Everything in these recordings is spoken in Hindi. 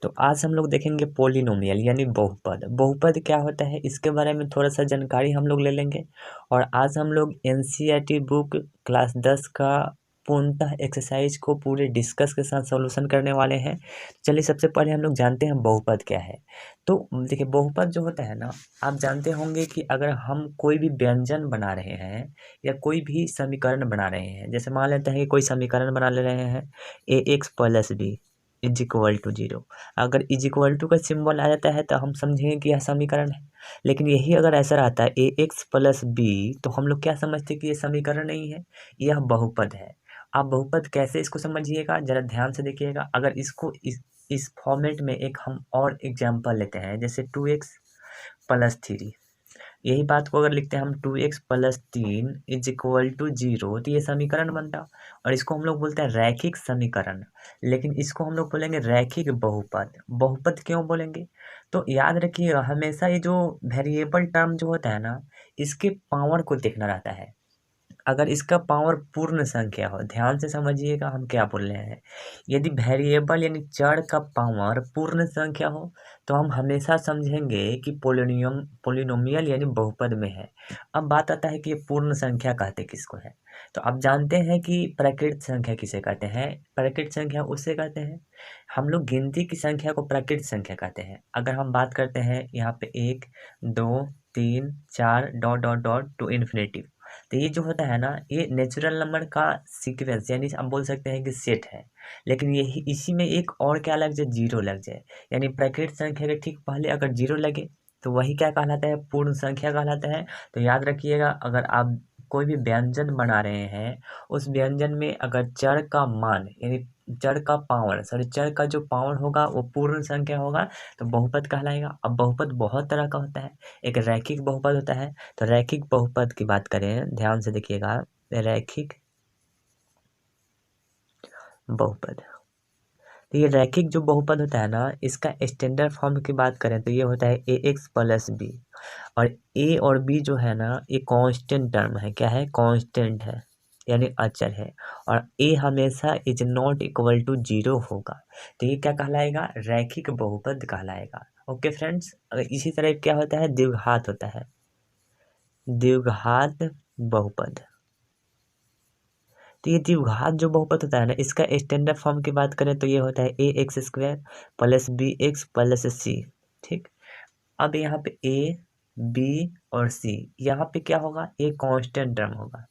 तो आज हम लोग देखेंगे पोलिनोमियल यानी बहुपद। बहुपद क्या होता है इसके बारे में थोड़ा सा जानकारी हम लोग ले लेंगे। और आज हम लोग एनसीईआरटी बुक क्लास 10 का पूर्णतः एक्सरसाइज को पूरे डिस्कस के साथ सॉल्यूशन करने वाले हैं। चलिए सबसे पहले हम लोग जानते हैं बहुपद क्या है। तो देखिए बहुपद जो होता है ना, आप जानते होंगे कि अगर हम कोई भी व्यंजन बना रहे हैं या कोई भी समीकरण बना रहे हैं, जैसे मान लेते हैं कि कोई समीकरण बना ले रहे हैं ax + b is equal to 0। अगर इज इक्वल टू का सिंबल आ जाता है तो हम समझेंगे कि यह समीकरण है। लेकिन यही अगर ऐसा रहता है ax + b, तो हम लोग क्या समझते हैं कि ये समीकरण नहीं है, यह बहुपद है। आप बहुपद कैसे इसको समझिएगा जरा ध्यान से देखिएगा। अगर इसको इस फॉर्मेट में एक हम और एग्जांपल लेते हैं, जैसे 2x + 3, यही बात को अगर लिखते हैं हम 2x + 3 इज इक्वल टू 0, तो ये समीकरण बनता। और इसको हम लोग बोलते हैं रैखिक समीकरण। लेकिन इसको हम लोग बोलेंगे रैखिक बहुपद। बहुपद क्यों बोलेंगे? तो याद रखिएगा हमेशा ये जो वेरिएबल टर्म जो होता है ना, इसके पावर को देखना रहता है। अगर इसका पावर पूर्ण संख्या हो, ध्यान से समझिएगा हम क्या बोल रहे हैं। यदि वेरिएबल यानी चर का पावर पूर्ण संख्या हो तो हम हमेशा समझेंगे कि पोलिनोमियल यानी बहुपद में है। अब बात आता है कि ये पूर्ण संख्या कहते किसको है। तो आप जानते हैं कि प्राकृत संख्या किसे कहते हैं। प्राकृत संख्या उसे कहते हैं, हम लोग गिनती की संख्या को प्राकृत संख्या कहते हैं। अगर हम बात करते हैं यहाँ पे 1 2 3 4 dot dot dot to infinity, तो ये जो होता है ना, ये नेचुरल नंबर का सीक्वेंस यानी आप बोल सकते हैं कि सेट है। लेकिन यही इसी में एक और क्या लग जाए, जीरो लग जाए। यानी प्राकृत संख्या के ठीक पहले अगर जीरो लगे तो वही क्या कहलाता है, पूर्ण संख्या कहलाता है। तो याद रखिएगा अगर आप कोई भी व्यंजन बना रहे हैं, उस व्यंजन में अगर चर का मान यानी चर का जो पावर होगा वो पूर्ण संख्या होगा तो बहुपद कहलाएगा। अब बहुपद बहुत तरह का होता है। एक रैखिक बहुपद होता है। तो रैखिक बहुपद की बात करें, ध्यान से देखिएगा, रैखिक बहुपद। तो ये रैखिक जो बहुपद होता है ना, इसका स्टैंडर्ड फॉर्म की बात करें तो ये होता है ax + b। और a और b जो है ना, ये कांस्टेंट टर्म है। क्या है? कांस्टेंट है यानी अचर है। और a हमेशा इज नॉट इक्वल टू 0 होगा। तो ये क्या कहलाएगा? रैखिक बहुपद कहलाएगा। ओके फ्रेंड्स, अगर इसी तरह क्या होता है, द्विघात होता है, द्विघात बहुपद। तो ये द्विघात जो बहुपद होता है ना, इसका स्टैंडर्ड फॉर्म की बात करें तो ये होता है ax² + bx + c। ठीक। अब यहाँ पे a b और c, यहाँ पे क्या होगा, ये कांस्टेंट टर्म होगा,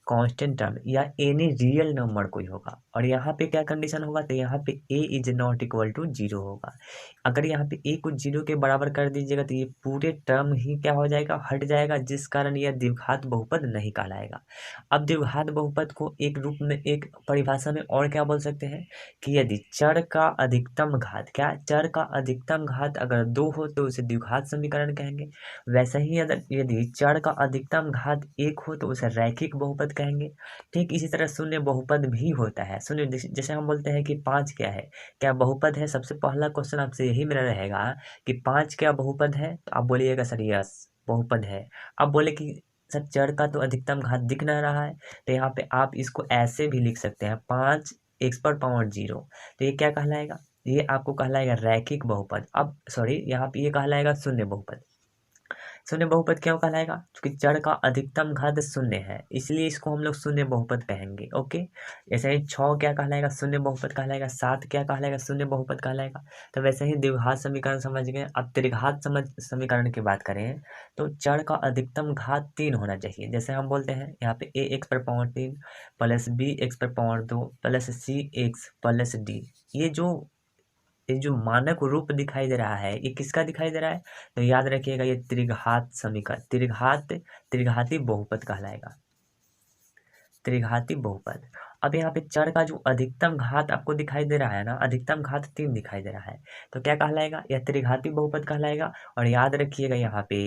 कांस्टेंट टर्म या एनी रियल नंबर कोई होगा। और यहाँ पे क्या कंडीशन होगा, तो यहाँ पे a is not equal to 0 होगा। अगर यहाँ पे a को 0 के बराबर कर दीजिएगा तो ये पूरे टर्म ही क्या हो जाएगा, हट जाएगा, जिस कारण यह द्विघात बहुपद नहीं कहलाएगा। अब द्विघात बहुपद को एक रूप में, एक परिभाषा में और क्या बोल सकते हैं कि यदि चर का अधिकतम घात, क्या चर का अधिकतम घात अगर 2 हो तो उसे द्विघात समीकरण कहेंगे। वैसे ही यदि चर का अधिकतम घात 1 हो तो उसे रैखिक बहुपद कहेंगे। ठीक इसी तरह शून्य बहुपद भी होता है। शून्य जैसे हम बोलते हैं कि 5 क्या है, क्या बहुपद है। सबसे पहला क्वेश्चन आपसे यही मेरा रहेगा कि 5 क्या बहुपद है, तो आप बोलिएगा सर यस बहुपद है। अब बोले कि सर चर का तो अधिकतम घात दिख नहीं रहा है, तो यहाँ पे आप इसको ऐसे भी लिख सकते हैं 5x⁻0। तो ये क्या कहलाएगा, ये आपको कहलाएगा रैखिक बहुपद। अब सॉरी, यहाँ पे ये कहलाएगा शून्य बहुपद। शून्य बहुपद क्यों कहलाएगा, क्योंकि चर का अधिकतम घात शून्य है, इसलिए इसको हम लोग शून्य बहुपद कहेंगे। ओके। ऐसे ही 6 क्या कहलाएगा, शून्य बहुपद कहलाएगा। 7 क्या कहलाएगा, शून्य बहुपद कहलाएगा। तो वैसे ही द्विघात समीकरण समझ गए। अब त्रिघात समीकरण की बात करें तो चर का अधिकतम घात 3 होना चाहिए। जैसे हम बोलते हैं यहाँ पे ax/3 + bx/2 + cx + d। ये जो मानक रूप दिखाई दे रहा है, ये किसका दिखाई दे रहा है, तो याद रखिएगा ये त्रिघात समीकरण, त्रिघाती बहुपद कहलाएगा, त्रिघाती बहुपद। अब यहाँ पे चर का जो अधिकतम घात आपको दिखाई दे रहा है ना, अधिकतम घात 3 दिखाई दे रहा है, तो क्या कहलाएगा, यह त्रिघाती बहुपद कहलाएगा। और याद रखिएगा यहाँ पे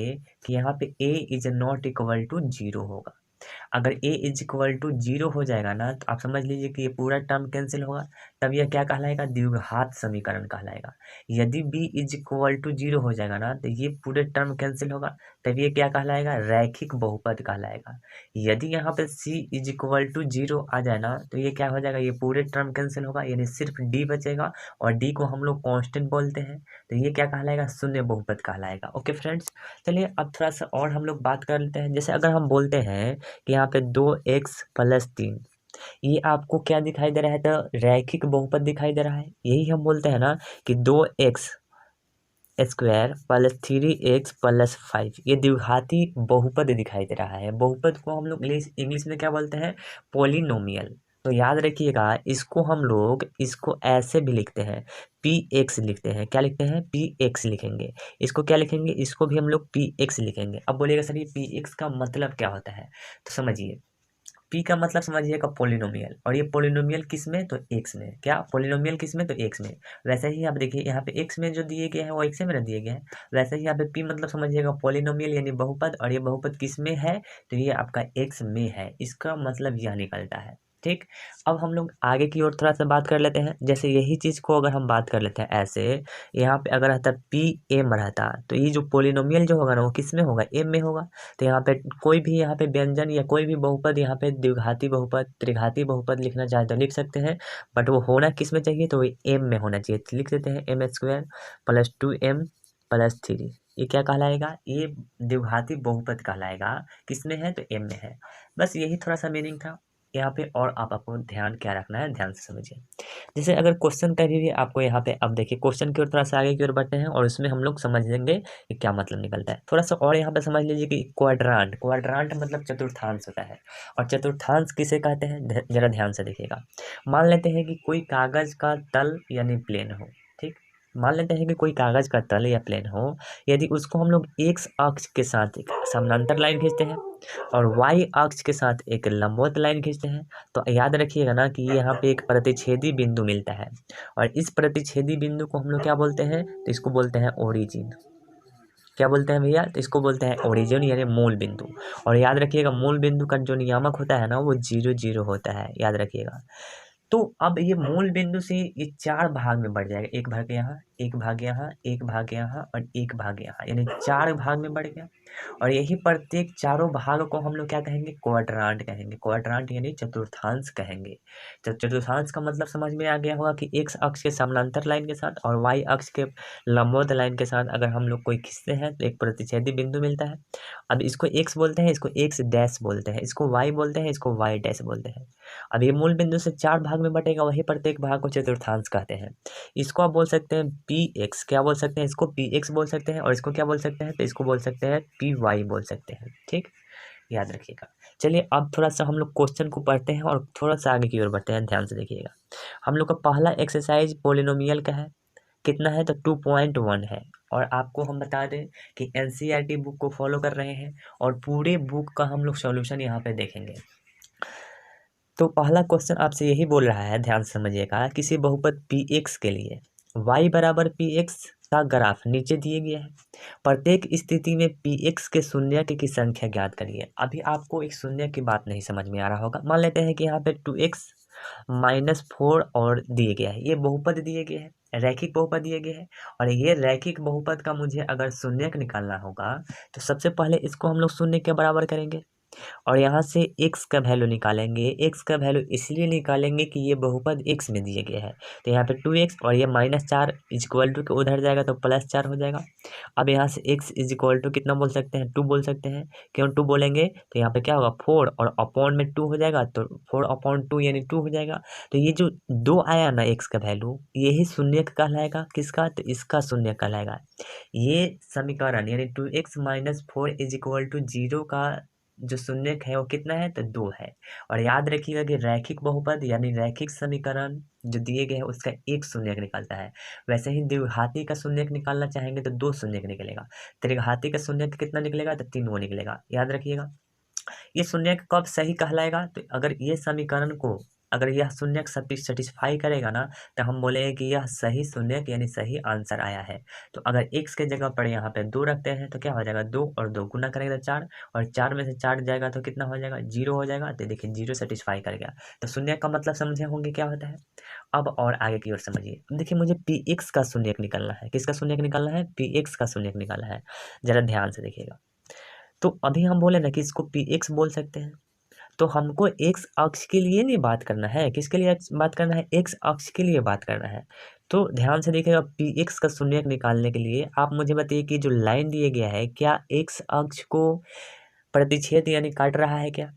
कि यहाँ पे a is not equal to 0 होगा। अगर a इज इक्वल टू 0 हो जाएगा ना तो आप समझ लीजिए कि ये पूरा टर्म कैंसिल होगा, तब यह क्या कहलाएगा, द्विघात समीकरण कहलाएगा। यदि b इज इक्वल टू 0 हो जाएगा ना तो ये पूरे टर्म कैंसिल होगा, तब ये क्या कहलाएगा, रैखिक बहुपद कहलाएगा। यदि यहाँ पे c इज इक्वल टू 0 आ जाए ना तो ये क्या हो जाएगा, ये पूरे टर्म कैंसिल होगा, यानी सिर्फ d बचेगा, और d को हम लोग कांस्टेंट बोलते हैं, तो ये क्या कहलाएगा, शून्य बहुपद कहलाएगा। ओके फ्रेंड्स, चलिए अब थोड़ा सा और हम लोग बात कर लेते हैं। जैसे अगर हम बोलते हैं कि यहाँ पे 2x+3, ये आपको क्या दिखाई दे रहा है, तो रैखिक बहुपद दिखाई दे रहा है। यही हम बोलते हैं ना कि 2x² + 3x+5 ये द्विघाती बहुपद दिखाई दे रहा है। बहुपद को हम लोग इंग्लिश में क्या बोलते हैं, पोलिनोमियल। तो याद रखिएगा, इसको हम लोग इसको ऐसे भी लिखते हैं, px लिखते हैं। क्या लिखते हैं, px लिखेंगे। इसको क्या लिखेंगे, इसको भी हम लोग px लिखेंगे। अब बोलिएगा सर ये px का मतलब क्या होता है, तो समझिए, p का मतलब समझिएगा पोलिनोमियल, और ये पोलिनोमियल किस में, तो x में। क्या पोलिनोमियल किस में, तो x में। वैसे ही आप देखिए यहाँ पे x में जो दिए गए हैं वो x में ना दिए गए हैं, वैसे ही यहाँ पे p मतलब समझिएगा पोलिनोमियल यानी बहुपद, और ये बहुपद किस में है, तो ये आपका x में है। इसका मतलब यह निकलता है। ठीक, अब हम लोग आगे की ओर थोड़ा सा बात कर लेते हैं। जैसे यही चीज़ को अगर हम बात कर लेते हैं ऐसे, यहाँ पे अगर रहता p m रहता, तो ये जो पोलिनोमियल जो होगा ना वो किस में होगा, m में होगा। तो यहाँ पे कोई भी यहाँ पे व्यंजन या कोई भी बहुपद, यहाँ पे द्विघाती बहुपद, त्रिघाती बहुपद लिखना चाहे तो लिख सकते हैं, बट वो होना किस में चाहिए, तो वो m में होना चाहिए। तो लिख देते हैं m² + 2m + 3, ये क्या कहलाएगा, ये द्विघाती बहुपद कहलाएगा। किस में है, तो m में है। बस यही थोड़ा सा मीनिंग था यहाँ पे, और आपको ध्यान क्या रखना है, ध्यान से समझिए। जैसे अगर क्वेश्चन का भी आपको यहाँ पे, अब देखिए क्वेश्चन की ओर थोड़ा सा आगे की ओर बढ़ते हैं, और उसमें हम लोग समझ लेंगे कि क्या मतलब निकलता है। थोड़ा सा और यहाँ पे समझ लीजिए कि क्वाड्रांट, क्वाड्रांट मतलब चतुर्थांश होता है। और चतुर्थांश किसे कहते हैं, जरा ध्यान से देखिएगा। मान लेते हैं कि कोई कागज का तल यानी प्लेन हो, ठीक, मान लेते हैं कि कोई कागज का तल या प्लेन हो, यदि उसको हम लोग x अक्ष के साथ एक समानांतर लाइन खींचते हैं और y अक्ष के साथ एक लंबवत लाइन खींचते हैं, तो याद रखिएगा ना कि यहाँ पे एक प्रतिच्छेदी बिंदु मिलता है, और इस प्रतिच्छेदी बिंदु को हम लोग क्या बोलते हैं, तो इसको बोलते हैं ओरिजिन। क्या बोलते हैं भैया, तो इसको बोलते हैं ओरिजिन यानी मूल बिंदु। और याद रखिएगा मूल बिंदु का जो नियामक होता है ना वो 0 0 होता है, याद रखिएगा। तो अब ये मूल बिंदु से ये 4 भाग में बढ़ जाएगा, एक भाग यहाँ, एक भाग यहाँ, एक भाग यहाँ और एक भाग यहाँ, यानी 4 भाग में बढ़ गया। और यही प्रत्येक चारों भाग को हम लोग क्या कहेंगे, क्वाड्रांट कहेंगे। क्वाड्रांट यानी चतुर्थांश कहेंगे। चतुर्थांश का मतलब समझ में आ गया होगा कि x अक्ष के समानांतर लाइन के साथ और y अक्ष के लंबवत लाइन के साथ अगर हम लोग कोई खींचते हैं तो एक प्रतिच्छेदी बिंदु मिलता है। अब इसको x बोलते हैं, इसको x डैश बोलते हैं, इसको y बोलते हैं, इसको y डैश बोलते हैं। अब ये मूल बिंदु से 4 भाग में बटेगा, वही प्रत्येक भाग को चतुर्थांश कहते हैं। इसको आप बोल सकते हैं px, क्या बोल सकते हैं, इसको px बोल सकते हैं, और इसको क्या बोल सकते हैं, तो इसको बोल सकते हैं py बोल सकते हैं। ठीक, याद रखिएगा। चलिए अब थोड़ा सा हम लोग क्वेश्चन को पढ़ते हैं और थोड़ा सा आगे की ओर बढ़ते हैं, ध्यान से देखिएगा। हम लोग का पहला एक्सरसाइज पोलिनोमियल का है, कितना है, तो 2.1 है। और आपको हम बता दें कि एनसीईआरटी बुक को फॉलो कर रहे हैं और पूरे बुक का हम लोग सॉल्यूशन यहाँ पे देखेंगे। तो पहला क्वेश्चन आपसे यही बोल रहा है, ध्यान से समझिएगा, किसी बहुपद px के लिए y बराबर px का ग्राफ नीचे दिए गया है। प्रत्येक स्थिति में px के शून्य की संख्या ज्ञात करिए। अभी आपको एक शून्य की बात नहीं समझ में आ रहा होगा। मान लेते हैं कि यहाँ पे 2x - 4 और दिए गया है, ये बहुपद दिए गए हैं, रैखिक बहुपद दिए गए हैं। और ये रैखिक बहुपद का मुझे अगर शून्यक निकालना होगा तो सबसे पहले इसको हम लोग शून्य के बराबर करेंगे और यहाँ से x का वैल्यू निकालेंगे। x का वैल्यू इसलिए निकालेंगे कि ये बहुपद x में दिए गए हैं, तो यहाँ पे 2x और ये -4 = के उधर जाएगा तो +4 हो जाएगा। अब यहाँ से x = कितना बोल सकते हैं, 2 बोल सकते हैं। क्यों 2 बोलेंगे, तो यहाँ पे क्या होगा 4 और अपॉन में 2 हो जाएगा, तो 4/2 यानी 2 हो जाएगा। तो ये जो 2 आया ना x का वैल्यू, यही शून्य कहलाएगा। किसका, तो इसका शून्य कहलाएगा। ये समीकरण यानी 2x - 4 = 0 का जो शून्यक है वो कितना है, तो 2 है। और याद रखिएगा कि रैखिक बहुपद यानी रैखिक समीकरण जो दिए गए हैं उसका एक शून्यक निकलता है। वैसे ही द्विघाती का शून्यक निकालना चाहेंगे तो 2 शून्यक निकलेगा। त्रिघाती का शून्यक कितना निकलेगा, तो 3 वो निकलेगा। याद रखिएगा। ये शून्यक कब सही कहलाएगा, तो अगर ये समीकरण को अगर यह शून्यक सेटिस्फाई करेगा ना तो हम बोलेंगे कि यह सही शून्यक यानी सही आंसर आया है। तो अगर x के जगह पर यहाँ पे 2 रखते हैं तो क्या हो जाएगा, 2 और 2 गुना करेंगे तो 4, और 4 में से 4 जाएगा तो कितना हो जाएगा, 0 हो जाएगा। तो देखिए 0 सेटिस्फाई कर गया। तो शून्यक का मतलब समझे होंगे क्या होता है। अब और आगे की ओर समझिए। देखिए मुझे px का शून्यक निकालना है। किसका शून्यक निकालना है, px का शून्यक निकालना है। जरा ध्यान से देखिएगा। तो अभी हम बोले ना कि इसको px बोल सकते हैं, तो हमको x अक्ष के लिए नहीं बात करना है, किसके लिए बात करना है, x अक्ष के लिए बात करना है। तो ध्यान से देखिएगा, px का शून्यक निकालने के लिए आप मुझे बताइए कि जो लाइन दिया गया है क्या x अक्ष को प्रतिच्छेद यानी काट रहा है क्या।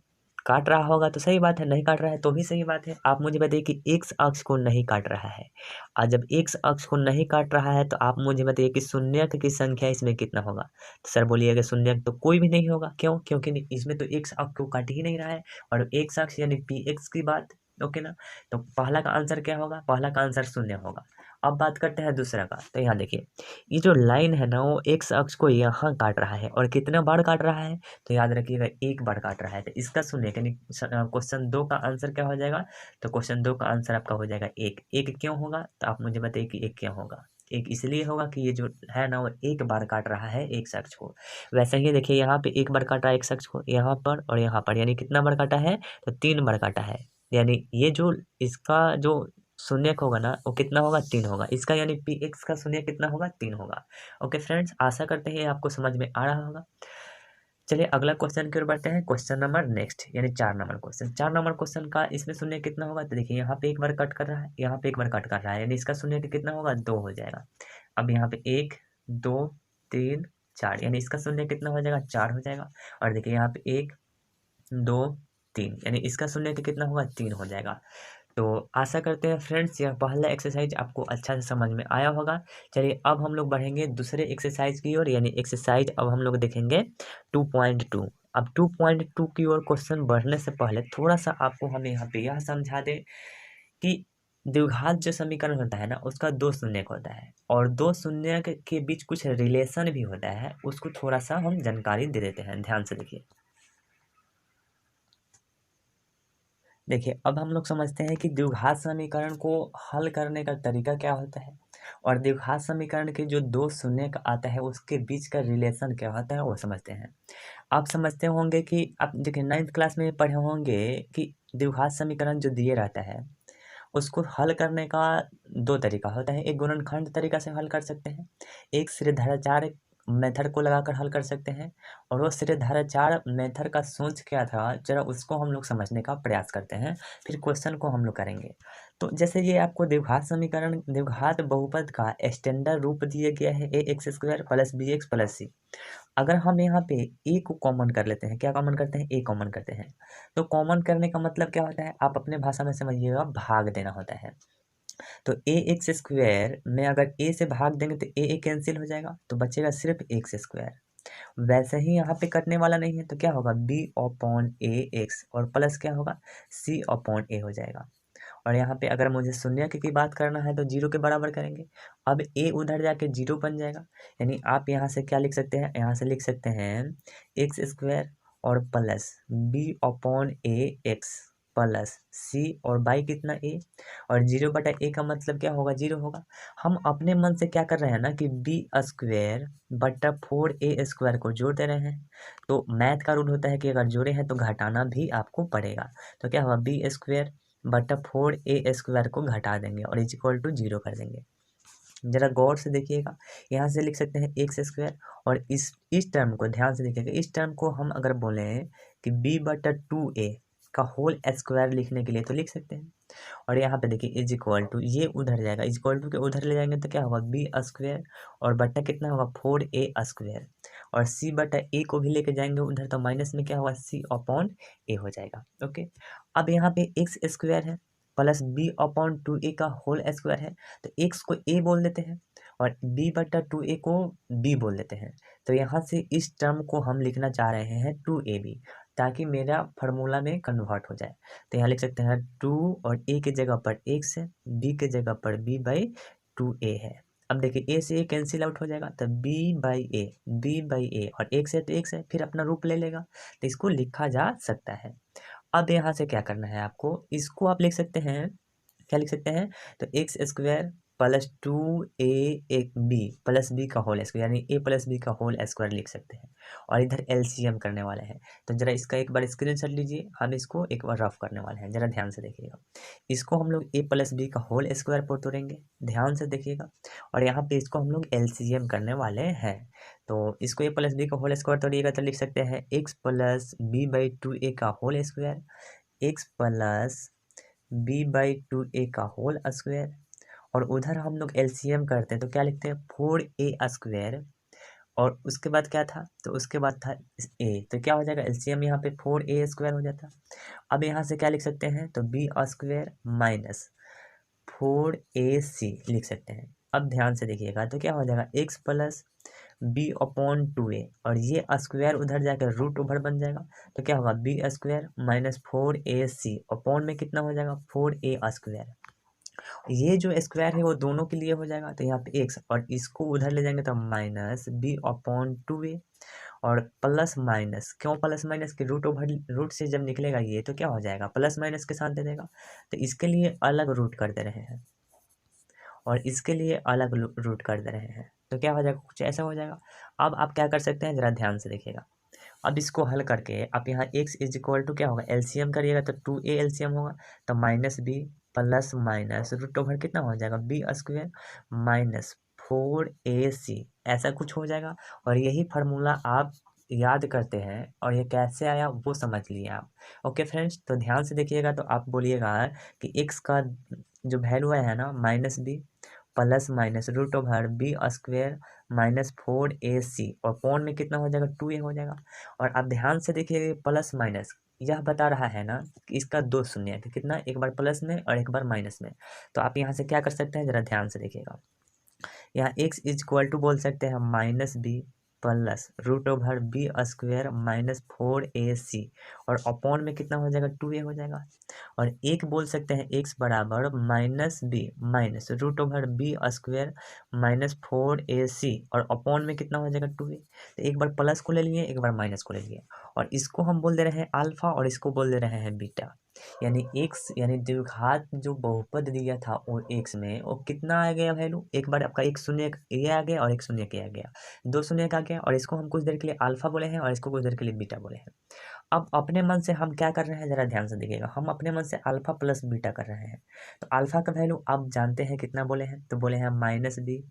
काट रहा होगा तो सही बात है, नहीं काट रहा है तो भी सही बात है। आप मुझे बताइए कि x अक्ष को नहीं काट रहा है, और जब x अक्ष को नहीं काट रहा है तो आप मुझे बताइए कि शून्यक की संख्या इसमें कितना होगा। तो सर बोलिएगा शून्यक तो कोई भी नहीं होगा, क्यों, क्योंकि इसमें तो x अक्ष को काट ही नहीं रहा है, और x अक्ष यानी px की बात, ओके ना। तो पहला का आंसर क्या होगा, पहला का आंसर शून्य होगा। अब बात करते हैं दूसरा का। तो यहाँ देखिए ये जो लाइन है ना वो x अक्ष को यहाँ काट रहा है, और कितना बार काट रहा है, तो याद रखिएगा एक बार काट रहा है। तो इसका शून्य यानी क्वेश्चन 2 का आंसर क्या हो जाएगा, तो क्वेश्चन 2 का आंसर आपका हो जाएगा एक। एक क्यों होगा, तो आप मुझे बताइए कि एक क्यों होगा। एक इसलिए होगा कि ये जो है ना वो एक बार काट रहा है एक अक्ष को। वैसे ही देखिए यहाँ पे एक बार काटा एक अक्ष को, यहाँ पर और यहाँ पर, यानी कितना बार काटा है, तो 3 बार काटा है। यानी ये जो इसका जो शून्यक होगा ना वो कितना होगा, 3 होगा। इसका यानी px का शून्य कितना होगा, 3 होगा। ओके फ्रेंड्स, आशा करते हैं आपको समझ में आ रहा होगा। चलिए अगला क्वेश्चन की ओर बढ़ते हैं। क्वेश्चन नंबर नेक्स्ट यानी 4 नंबर क्वेश्चन। 4 नंबर क्वेश्चन का इसमें शून्य कितना होगा, तो देखिए यहाँ पे एक बार कट कर रहा है, यहाँ पे एक बार कट कर रहा है, यानी इसका शून्य कितना होगा, 2 हो जाएगा। अब यहाँ पे 1 2 3 4, यानी इसका शून्य कितना हो जाएगा, 4 हो जाएगा। और देखिए यहाँ पे 1 2 3, यानी इसका शून्य कितना होगा, 3 हो जाएगा। तो आशा करते हैं फ्रेंड्स यह पहला एक्सरसाइज आपको अच्छा से समझ में आया होगा। चलिए अब हम लोग बढ़ेंगे दूसरे एक्सरसाइज की ओर, यानी एक्सरसाइज अब हम लोग देखेंगे 2.2। अब 2.2 की ओर क्वेश्चन बढ़ने से पहले थोड़ा सा आपको हम यहाँ पे यह समझा दें कि द्विघात जो समीकरण होता है ना उसका 2 शून्यक होता है, और 2 शून्यक के बीच कुछ रिलेशन भी होता है, उसको थोड़ा सा हम जानकारी दे देते हैं। ध्यान से देखिए। देखिए अब हम लोग समझते हैं कि द्विघात समीकरण को हल करने का तरीका क्या होता है, और द्विघात समीकरण के जो 2 शून्यक आता है उसके बीच का रिलेशन क्या होता है वो समझते हैं। आप समझते होंगे कि आप देखिए 9th क्लास में पढ़े होंगे कि द्विघात समीकरण जो दिए रहता है उसको हल करने का 2 तरीका होता है। एक गुणनखंड तरीका से हल कर सकते हैं, एक श्रेधाराचार्य मेथड को लगाकर हल कर सकते हैं। और वो श्रेधाराचार्य मेथड का सोच क्या था जरा उसको हम लोग समझने का प्रयास करते हैं, फिर क्वेश्चन को हम लोग करेंगे। तो जैसे ये आपको द्विघात समीकरण द्विघात बहुपद का स्टैंडर्ड रूप दिया गया है ax² + bx + c। अगर हम यहाँ पे a को कॉमन कर लेते हैं, क्या कॉमन करते हैं, a कॉमन करते हैं। तो कॉमन करने का मतलब क्या होता है, आप अपने भाषा में समझिएगा, भाग देना होता है। तो ax² में अगर a से भाग देंगे तो a कैंसिल हो जाएगा, तो बचेगा सिर्फ x²। वैसे ही यहाँ पे कटने वाला नहीं है तो क्या होगा, b/ax, और प्लस क्या होगा, c/a हो जाएगा। और यहाँ पे अगर मुझे शून्य की बात करना है तो 0 के बराबर करेंगे। अब a उधर जाके 0 बन जाएगा, यानी आप यहाँ से क्या लिख सकते हैं, यहाँ से लिख सकते हैं x² और प्लस b/ax प्लस c और बाई कितना a, और 0/a का मतलब क्या होगा, 0 होगा। हम अपने मन से क्या कर रहे हैं ना कि b²/4a² को जोड़ दे रहे हैं। तो मैथ का रूल होता है कि अगर जोड़े हैं तो घटाना भी आपको पड़ेगा। तो क्या होगा, b²/4a² को घटा देंगे और = 0 कर देंगे। जरा गौर से देखिएगा, यहाँ से लिख सकते हैं x², और इस टर्म को ध्यान से देखिएगा। इस टर्म को हम अगर बोलें कि b/2a का होल स्क्वायर लिखने के लिए तो लिख सकते हैं। और यहाँ पे देखिए = ये उधर जाएगा, = के उधर ले जाएंगे तो क्या होगा, b² और बट्टा कितना होगा, 4a², और c/a को भी लेके जाएंगे उधर तो माइनस में क्या होगा, c/a हो जाएगा। ओके, अब यहाँ पे x² है प्लस b/2a का होल स्क्वायर है, तो x को a बोल देते हैं और b/2a को b बोल देते हैं। तो यहाँ से इस टर्म को हम लिखना चाह रहे हैं 2ab, ताकि मेरा फार्मूला में कन्वर्ट हो जाए। तो यहाँ लिख सकते हैं 2 और a की जगह पर x है, b की जगह पर b/2a है। अब देखिए a से a कैंसिल आउट हो जाएगा, तो b/a और x है तो x है, फिर अपना रूप ले लेगा, तो इसको लिखा जा सकता है। अब यहाँ से क्या करना है आपको, इसको आप लिख सकते हैं, क्या लिख सकते हैं, तो एक्स स्क्वायर प्लस 2a एक बी प्लस बी का होल स्क्वायर, यानी a प्लस बी का होल स्क्वायर लिख सकते हैं। और इधर एलसीएम करने वाले हैं, तो जरा इसका एक बार स्क्रीनशॉट लीजिए, हम इसको एक बार रफ करने वाले हैं, जरा ध्यान से देखिएगा। इसको हम लोग a प्लस बी का होल स्क्वायर पर तोड़ेंगे, ध्यान से देखिएगा। और यहाँ पे इसको हम लोग एलसीएम करने वाले हैं, तो इसको a प्लस बी का होल स्क्वायर तोड़िएगा तो लिख सकते हैं x plus b by 2a का whole square, x plus b by 2a का होल स्क्वायर। और उधर हम लोग एलसीएम करते हैं तो क्या लिखते हैं, 4a स्क्वायर। और उसके बाद क्या था, तो उसके बाद था a, तो क्या हो जाएगा एलसीएम यहाँ पे 4a स्क्वायर हो जाता। अब यहाँ से क्या लिख सकते हैं, तो b स्क्वायर माइनस 4ac लिख सकते हैं। अब ध्यान से देखिएगा तो क्या हो जाएगा, x plus b upon 2a, और ये स्क्वायर उधर जाकर रूट ओवर बन जाएगा, तो क्या होगा B square minus 4ac upon में कितना हो जाएगा 4a स्क्वायर। ये जो स्क्वायर है वो दोनों के लिए हो जाएगा, तो यहाँ पे एक्स, और इसको उधर ले जाएंगे तो माइनस बी अपॉन 2a, और प्लस माइनस, क्यों प्लस माइनस के रूट ओवर रूट से जब निकलेगा ये तो क्या हो जाएगा प्लस माइनस के साथ दे देगा, तो इसके लिए अलग रूट कर दे रहे हैं और इसके लिए अलग रूट कर दे रहे हैं, तो क्या हो जाएगा कुछ ऐसा हो जाएगा। अब आप क्या कर सकते हैं, जरा ध्यान से देखिएगा। अब इसको हल करके आप यहाँ x इज इक्वल टू क्या होगा, एलसीएम करिएगा तो 2a एलसीएम होगा, तो minus b plus minus root over कितना हो जाएगा बी स्क्वायर माइनस 4ac, ऐसा कुछ हो जाएगा। और यही फार्मूला आप याद करते हैं और ये कैसे आया वो समझ लिए आप। ओके फ्रेंड्स, तो ध्यान से देखिएगा, तो आप बोलिएगा कि x का जो वैल्यू है ना minus b plus minus root over B square minus 4ac, और पॉन में कितना हो जाएगा 2a हो जाएगा। और आप ध्यान से देखिए प्लस माइनस यह बता रहा है ना कि इसका दो शून्य है, तो कितना, एक बार प्लस में और एक बार माइनस में। तो आप यहाँ से क्या कर सकते हैं, जरा ध्यान से देखिएगा। यहाँ x इज इक्वल टू बोल सकते हैं minus b plus root over B square minus 4ac, और अपॉन में कितना हो जाएगा 2a हो जाएगा। और एक बोल सकते हैं x बराबर minus B minus root over B square minus 4ac, और अपॉन में कितना हो जाएगा 2a। तो एक बार प्लस को ले लिए, एक बार माइनस को ले लिए, और इसको हम बोल दे रहे हैं अल्फा और इसको बोल दे रहे हैं बीटा। यानी x, यानी द्विघात जो बहुपद दिया था वो x में वो कितना आ गया वैल्यू, एक बार आपका एक शून्य ये आ गया और एक शून्य के आ गया, दो शून्य का आ गया, और इसको हम कुछ देर के लिए अल्फा बोले हैं और इसको कुछ देर के लिए बीटा बोले हैं। अब अपने मन से हम क्या कर रहे हैं, जरा ध्यान से देखिएगा, हम अपने मन से अल्फा प्लस बीटा कर रहे हैं। तो अल्फा का वैल्यू आप जानते हैं कितना बोले हैं, तो बोले हैं minus b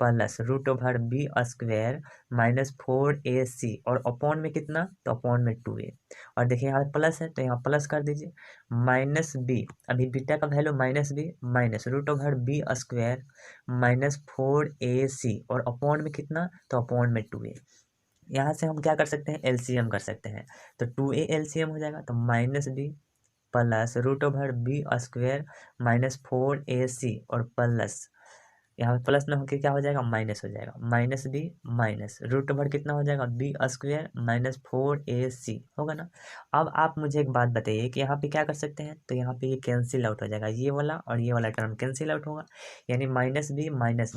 plus root over B square minus 4ac, और अपॉन में कितना, तो अपॉन में 2a। और देखिए यहाँ प्लस है तो यहाँ प्लस कर दीजिए, माइनस बी, अभी बीटा का value minus B minus root over B square minus 4ac, और अपॉन में कितना, तो अपॉन में 2a। यहाँ से हम क्या कर सकते हैं, एलसीएम कर सकते हैं, तो 2a एलसीएम हो जाएगा, तो minus b plus root over B square minus 4ac, और प्लस यहाँ पे प्लस में होकर क्या हो जाएगा माइनस हो जाएगा, minus B minus root over कितना हो जाएगा बी स्क्वायर माइनस 4ac होगा ना। अब आप मुझे एक बात बताइए कि यहाँ पे क्या कर सकते हैं, तो यहाँ पे ये कैंसिल आउट हो जाएगा, ये वाला और ये वाला टर्म कैंसिल आउट होगा, यानी माइनस बी माइनस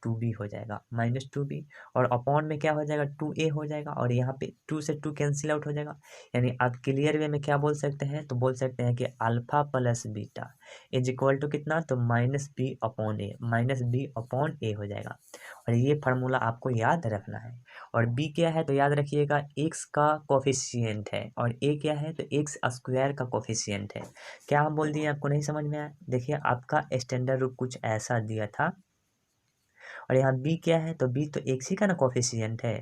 2b हो जाएगा, माइनस 2b, और अपॉन में क्या हो जाएगा 2a हो जाएगा, और यहाँ पे 2 से 2 कैंसिल आउट हो जाएगा। यानी आप क्लियर वे में क्या बोल सकते हैं, तो बोल सकते हैं कि alpha plus beta is equal to कितना, तो माइनस बी अपॉन ए हो जाएगा। और ये फार्मूला आपको याद रखना है। और बी क्या है, तो याद रखिएगा एक्स का कोफिशिएंट है, और ए क्या है, तो एक्स स्क्वायर का कोफिशिएंट है। क्या हम बोल दिए, आपको नहीं समझ में आया, देखिए आपका स्टैंडर्ड रूप कुछ ऐसा दिया था। और यहाँ बी क्या है, तो बी तो एक्स ही का ना कोफिशिएंट है,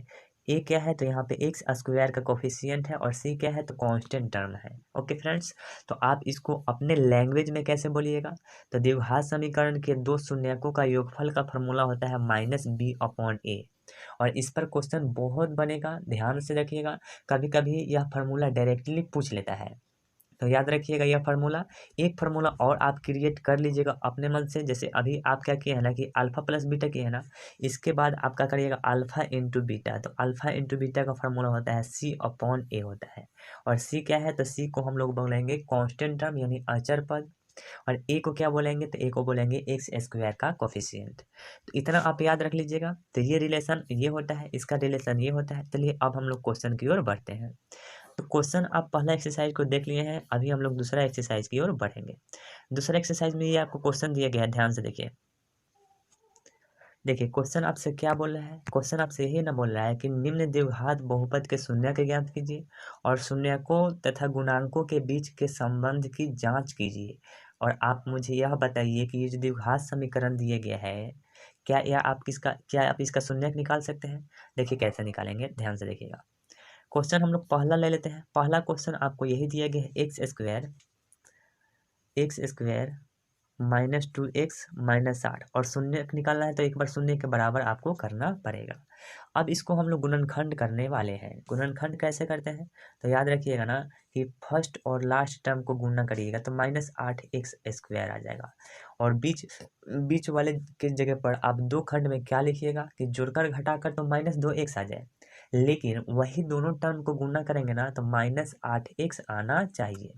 ए क्या है, तो यहाँ पे एक्स स्क्वायर का कोफिशिएंट है, और सी क्या है, तो कांस्टेंट टर्म है। ओके फ्रेंड्स, तो आप इसको अपने लैंग्वेज में कैसे बोलिएगा, तो द्विघात समीकरण के दो शून्यकों का योगफल का फॉर्मूला होता है माइनस बी अपॉन ए। और इस पर क्वेश्चन बहुत बनेगा, ध्यान से रखिएगा, कभी कभी यह फार्मूला डायरेक्टली पूछ लेता है, तो याद रखिएगा यह फार्मूला। एक फार्मूला और आप क्रिएट कर लीजिएगा अपने मन से, जैसे अभी आप क्या किए हैं ना कि अल्फा प्लस बीटा किए हैं ना, इसके बाद आप क्या करिएगा अल्फा इंटू बीटा, तो अल्फा इंटू बीटा का फार्मूला होता है सी अपॉन ए होता है। और सी क्या है, तो सी को हम लोग बोलेंगे कांस्टेंट टर्म यानी अचर पद, और ए को क्या बोलेंगे, तो ए को बोलेंगे एक्स स्क्वायर का कोफिशिएंट। तो इतना आप याद रख लीजिएगा, तो ये रिलेशन ये होता है, इसका रिलेशन ये होता है। चलिए अब हम लोग क्वेश्चन की ओर बढ़ते हैं। तो क्वेश्चन आप पहला एक्सरसाइज को देख लिए हैं, अभी हम लोग दूसरा एक्सरसाइज की ओर बढ़ेंगे। दूसरा एक्सरसाइज में ये आपको क्वेश्चन दिया गया है, ध्यान से देखिए। देखिए क्वेश्चन आपसे क्या बोल रहा है, क्वेश्चन आपसे यही ना बोल रहा है कि निम्न द्विघात बहुपद के शून्यक ज्ञात कीजिए और शून्यकों तथा गुणांकों के बीच के संबंध की जांच कीजिए। और आप मुझे यह बताइए कि ये जो द्विघात समीकरण दिया गया है, क्या आप इसका शून्यक निकाल सकते हैं। देखिए कैसे निकालेंगे, ध्यान से देखिएगा। क्वेश्चन हम लोग पहला ले लेते हैं। पहला क्वेश्चन आपको यही दिया गया है, एक्स स्क्वायर -2x-8 और शून्य निकालना है तो एक बार शून्य के बराबर आपको करना पड़ेगा। अब इसको हम लोग गुणनखंड करने वाले हैं। गुणनखंड कैसे करते हैं, तो याद रखिएगा ना कि फर्स्ट और लास्ट टर्म को गुणा करिएगा तो -8x² आ जाएगा। और बीच वाले के जगह पर आप दो खंड में क्या लिखिएगा कि जोड़कर घटाकर तो -2x आ जाए, लेकिन वही दोनों टर्म को गुणा करेंगे ना तो -8x आना चाहिए।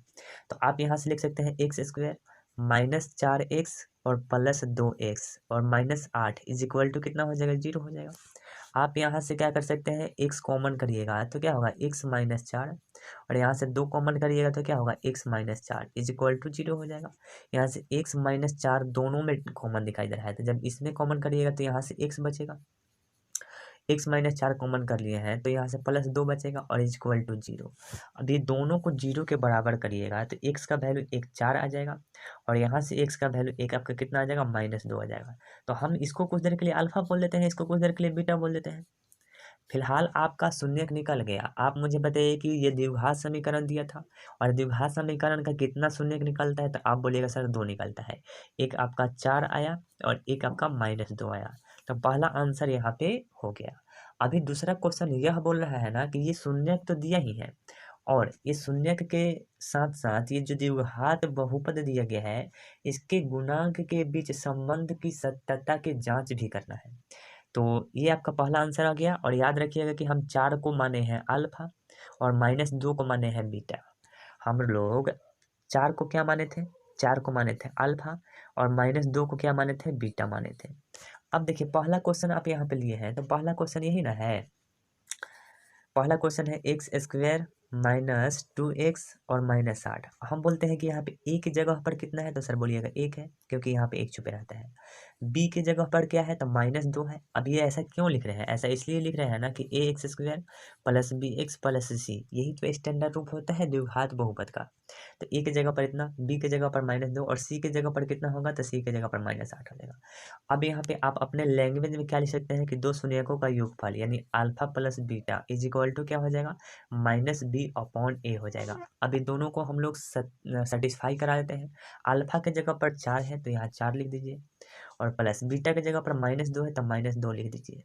तो आप यहाँ से लिख सकते हैं x² -4x और +2x और -8 इज इक्वल टू कितना हो जाएगा, 0 हो जाएगा। आप यहाँ से क्या कर सकते हैं, x कॉमन करिएगा तो क्या होगा x -4 और यहाँ से 2 कॉमन करिएगा तो क्या होगा x -4 इज इक्वल टू 0 हो जाएगा। यहाँ से x -4 दोनों में कॉमन दिखाई दे रहा है, तो जब इसमें कॉमन करिएगा तो यहाँ से x बचेगा। x -4 कॉमन कर लिए हैं तो यहाँ से +2 बचेगा और इज इक्वल टू 0। अब ये दोनों को 0 के बराबर करिएगा तो x का वैल्यू 1 4 आ जाएगा और यहाँ से x का वैल्यू 1 आपका कितना आ जाएगा, -2 आ जाएगा। तो हम इसको कुछ देर के लिए अल्फा बोल देते हैं, इसको कुछ देर के लिए बीटा बोल देते हैं। फिलहाल आपका शून्यक निकल गया। आप मुझे बताइए कि ये द्विघात समीकरण दिया था और द्विघात समीकरण का कितना शून्यक निकलता है, तो आप बोलिएगा सर 2 निकलता है। एक आपका 4 आया और एक आपका -2 आया, तो पहला आंसर यहाँ पे हो गया। अभी दूसरा क्वेश्चन यह बोल रहा है ना कि ये शून्यक तो दिया ही है और ये शून्यक के साथ साथ ये जो द्विघात बहुपद दिया गया है, इसके गुणांक के बीच संबंध की सत्यता की जांच भी करना है। तो ये आपका पहला आंसर आ गया। और याद रखिएगा कि हम 4 को माने हैं अल्फा और -2 को माने हैं बीटा। हम लोग 4 को क्या माने थे, 4 को माने थे अल्फा और -2 को क्या माने थे, बीटा माने थे। अब देखिए पहला क्वेश्चन आप यहाँ पे लिए हैं तो पहला क्वेश्चन यही ना है, पहला क्वेश्चन है x² -2x और -8। हम बोलते हैं कि यहाँ पे a की जगह पर कितना है, तो सर बोलिएगा 1 है क्योंकि यहाँ पे 1 छुपे रहता है। b की जगह पर क्या है, तो -2 है। अब ये ऐसा क्यों लिख रहे हैं, ऐसा इसलिए लिख रहे हैं ना कि ax² + bx + c, यही तो स्टैंडर्ड रूप होता है द्विघात बहुपद का। तो a की जगह पर इतना, b की जगह पर -2 और c की जगह पर कितना होगा, तो c की जगह पर -8 हो जाएगा। अब यहाँ पे आप अपने लैंग्वेज में क्या लिख सकते हैं कि दो शून्यकों का योगफल यानी alpha + beta is equal to क्या हो जाएगा, -b/a हो जाएगा। अभी दोनों को हम लोग सेटिस्फाई करा देते हैं। अल्फा के जगह पर 4 है तो यहाँ 4 लिख दीजिए और प्लस बीटा के जगह पर -2 है तो -2 लिख दीजिए।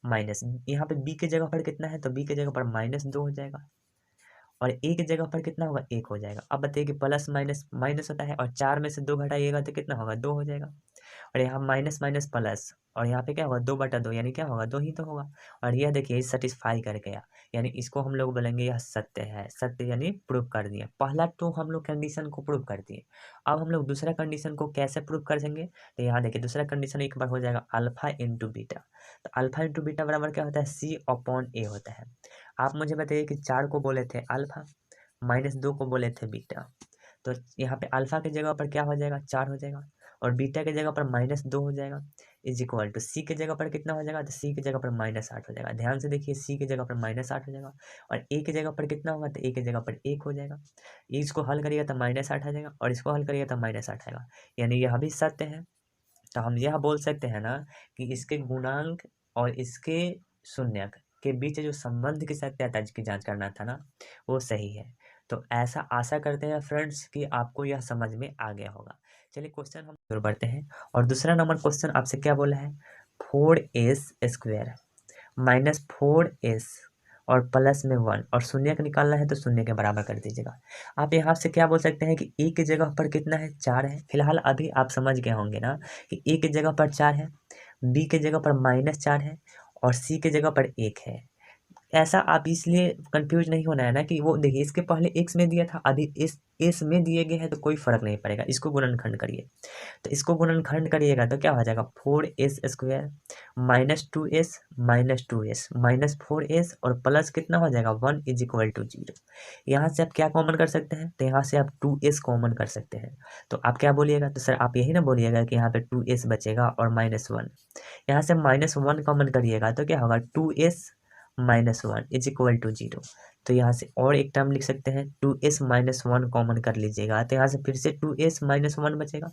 माइनस यहाँ पे b के जगह पर कितना है, तो b के जगह पर -2 हो जाएगा और a की जगह पर कितना होगा, 1 हो जाएगा। अब बताइए कि प्लस माइनस माइनस होता है और 4 में से 2 घटाइएगा तो कितना होगा, 2 हो जाएगा। और यहाँ माइनस माइनस प्लस और यहाँ पे क्या होगा, 2/2 यानी क्या होगा, 2 ही तो होगा। और यह देखिए सेटिस्फाई कर गया, यानी इसको हम लोग बोलेंगे यह सत्य है। सत्य यानी प्रूव कर दिए। पहला तो हम लोग कंडीशन को प्रूव कर दिए। अब हम लोग दूसरा कंडीशन को कैसे प्रूव कर देंगे, तो यहाँ देखिए दूसरा कंडीशन एक बार हो जाएगा अल्फा इंटू बीटा। तो अल्फा इंटू बीटा बराबर क्या होता है, C/A होता है। आप मुझे बताइए कि 4 को बोले थे अल्फा, -2 को बोले थे बीटा, तो यहाँ पे अल्फा की जगह पर क्या हो जाएगा, 4 हो जाएगा और बीटा की जगह पर -2 हो जाएगा इज इक्वल टू सी की जगह पर कितना हो जाएगा, तो सी की जगह पर -8 हो जाएगा। ध्यान से देखिए सी की जगह पर -8 हो जाएगा और ए की जगह पर कितना होगा, तो ए की जगह पर 1 हो जाएगा। इसको हल करिएगा तो -8 आ जाएगा और इसको हल करिएगा तो -8 आएगा, यानी यह भी सत्य है। तो हम यह बोल सकते हैं ना कि इसके गुणांक और इसके शून्यक के बीच जो संबंध की सत्यता की जांच करना था ना, वो सही है। तो ऐसा आशा करते हैं फ्रेंड्स कि आपको यह समझ में आ गया होगा। चलिए क्वेश्चन हम और बढ़ते हैं। और दूसरा नंबर क्वेश्चन आपसे क्या बोला है, 4s² -4s और प्लस में 1 और शून्य का निकालना है तो शून्य के बराबर कर दीजिएगा। आप यहाँ से क्या बोल सकते हैं कि ए की जगह पर कितना है, 4 है। फिलहाल अभी आप समझ गए होंगे ना कि ए की जगह पर 4 है, बी की जगह पर -4 है और सी की जगह पर 1 है। ऐसा आप इसलिए कंफ्यूज नहीं होना है ना कि वो देखिए इसके पहले एक्स में दिया था, अभी इस में दिए गए हैं तो कोई फर्क नहीं पड़ेगा। इसको गुणनखंड करिए, तो इसको गुणनखंड करिएगा तो क्या हो जाएगा 4s² -2s -4s और प्लस कितना हो जाएगा 1 = 0। यहाँ से आप क्या कॉमन कर सकते हैं, तो यहाँ से आप 2s कॉमन कर सकते हैं। तो आप क्या बोलिएगा, तो सर आप यही ना बोलिएगा कि यहाँ पे 2s बचेगा और -1, यहाँ से -1 कॉमन करिएगा तो क्या होगा 2s -1 = 0। तो यहाँ से और एक टर्म लिख सकते हैं 2s -1 कॉमन कर लीजिएगा, तो यहाँ से फिर से 2s -1 बचेगा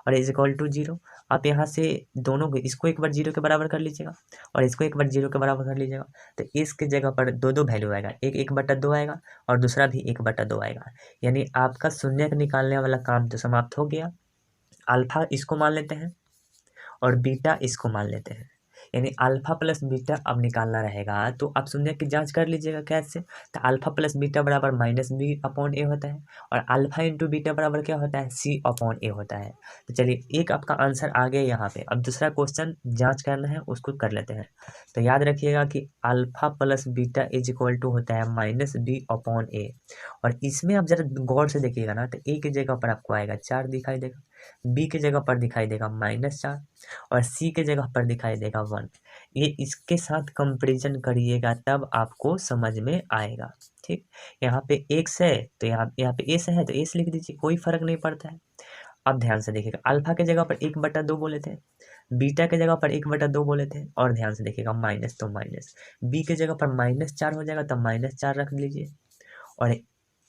और = 0। आप यहाँ से दोनों को, इसको एक बार 0 के बराबर कर लीजिएगा और इसको एक बार 0 के बराबर कर लीजिएगा, तो इसके जगह पर दो दो वैल्यू आएगा, एक 1/2 आएगा और दूसरा भी 1/2 आएगा। यानी आपका शून्य निकालने वाला काम तो समाप्त हो गया। अल्फा इसको मान लेते हैं और बीटा इसको मान लेते हैं, यानी अल्फा प्लस बीटा अब निकालना रहेगा। तो आप शून्य की जांच कर लीजिएगा कैसे, तो अल्फा प्लस बीटा बराबर -b/a होता है और अल्फा इंटू बीटा बराबर क्या होता है c/a होता है। तो चलिए एक आपका आंसर आ गया यहाँ पे। अब दूसरा क्वेश्चन जांच करना है उसको कर लेते हैं। तो याद रखिएगा कि अल्फा प्लस बीटा = होता है -b/a और इसमें आप जरा गौर से देखिएगा ना, तो a की जगह पर आपको आएगा 4 दिखाई देगा, b की जगह पर दिखाई देगा -4 और सी के जगह पर दिखाई देगा 1। ये इसके साथ कंपैरिजन करिएगा तब आपको समझ में आएगा। ठीक, यहाँ पे एक्स है तो यहाँ पे एस है तो एस लिख दीजिए, कोई फर्क नहीं पड़ता है। अब ध्यान से देखिएगा, अल्फा के जगह पर 1/2 बोले थे, बीटा के जगह पर 1/2 बोले थे और ध्यान से देखिएगा माइनस तो माइनस, बी के जगह पर -4 हो जाएगा तो -4 रख लीजिए और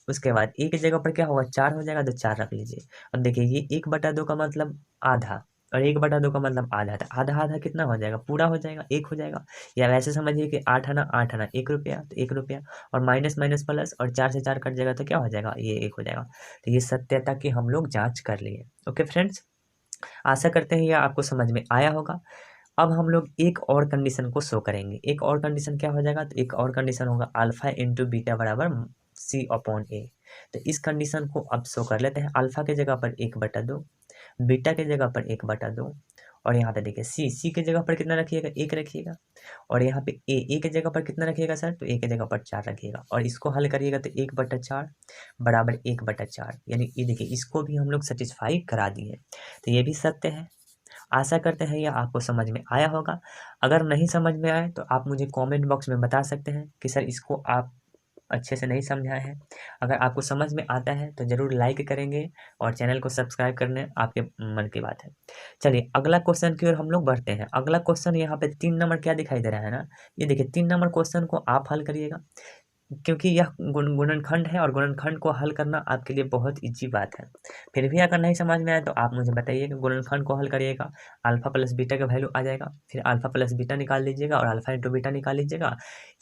उसके बाद ए की जगह पर क्या होगा 4 हो जाएगा तो 4 रख लीजिए। अब देखिए ये 1/2 का मतलब आधा और 1/2 का मतलब आधा था, आधा आधा कितना हो जाएगा, पूरा हो जाएगा, 1 हो जाएगा। या वैसे समझिए कि 8 आना 8 आना 1 रुपया तो 1 रुपया और माइनस माइनस प्लस और 4 से 4 कट जाएगा तो क्या हो जाएगा ये 1 हो जाएगा। तो ये सत्यता की हम लोग जाँच कर लिए। ओके फ्रेंड्स, आशा करते हैं यह आपको समझ में आया होगा। अब हम लोग एक और कंडीशन को शो करेंगे। एक और कंडीशन क्या हो जाएगा, तो एक और कंडीशन होगा अल्फा इंटू बीटा बराबर c/a। तो इस कंडीशन को अब शो कर लेते हैं। अल्फा के जगह पर 1/2, बीटा के जगह पर 1/2 और यहाँ पे देखिए सी के जगह पर कितना रखिएगा 1 रखिएगा और यहाँ पे ए के जगह पर कितना रखिएगा सर, तो ए के जगह पर 4 रखिएगा और इसको हल करिएगा तो 1/4 बराबर 1/4, यानी ये देखिए इसको भी हम लोग सेटिस्फाई करा दिए। तो ये भी सत्य है। आशा करते हैं यह आपको समझ में आया होगा। अगर नहीं समझ में आए तो आप मुझे कमेंट बॉक्स में बता सकते हैं कि सर इसको आप अच्छे से नहीं समझाए हैं। अगर आपको समझ में आता है तो ज़रूर लाइक करेंगे और चैनल को सब्सक्राइब करने आपके मन की बात है। चलिए अगला क्वेश्चन की ओर हम लोग बढ़ते हैं। अगला क्वेश्चन यहाँ पे 3 नंबर क्या दिखाई दे रहा है ना, ये देखिए 3 नंबर क्वेश्चन को आप हल करिएगा क्योंकि यह गुणनखंड है और गुणनखंड को हल करना आपके लिए बहुत इजी बात है। फिर भी अगर नहीं समझ में आए तो आप मुझे बताइए कि गुणनखंड को हल करिएगा, अल्फा प्लस बीटा का वैल्यू आ जाएगा, फिर अल्फा प्लस बीटा निकाल लीजिएगा और अल्फा इंटू बीटा निकाल लीजिएगा।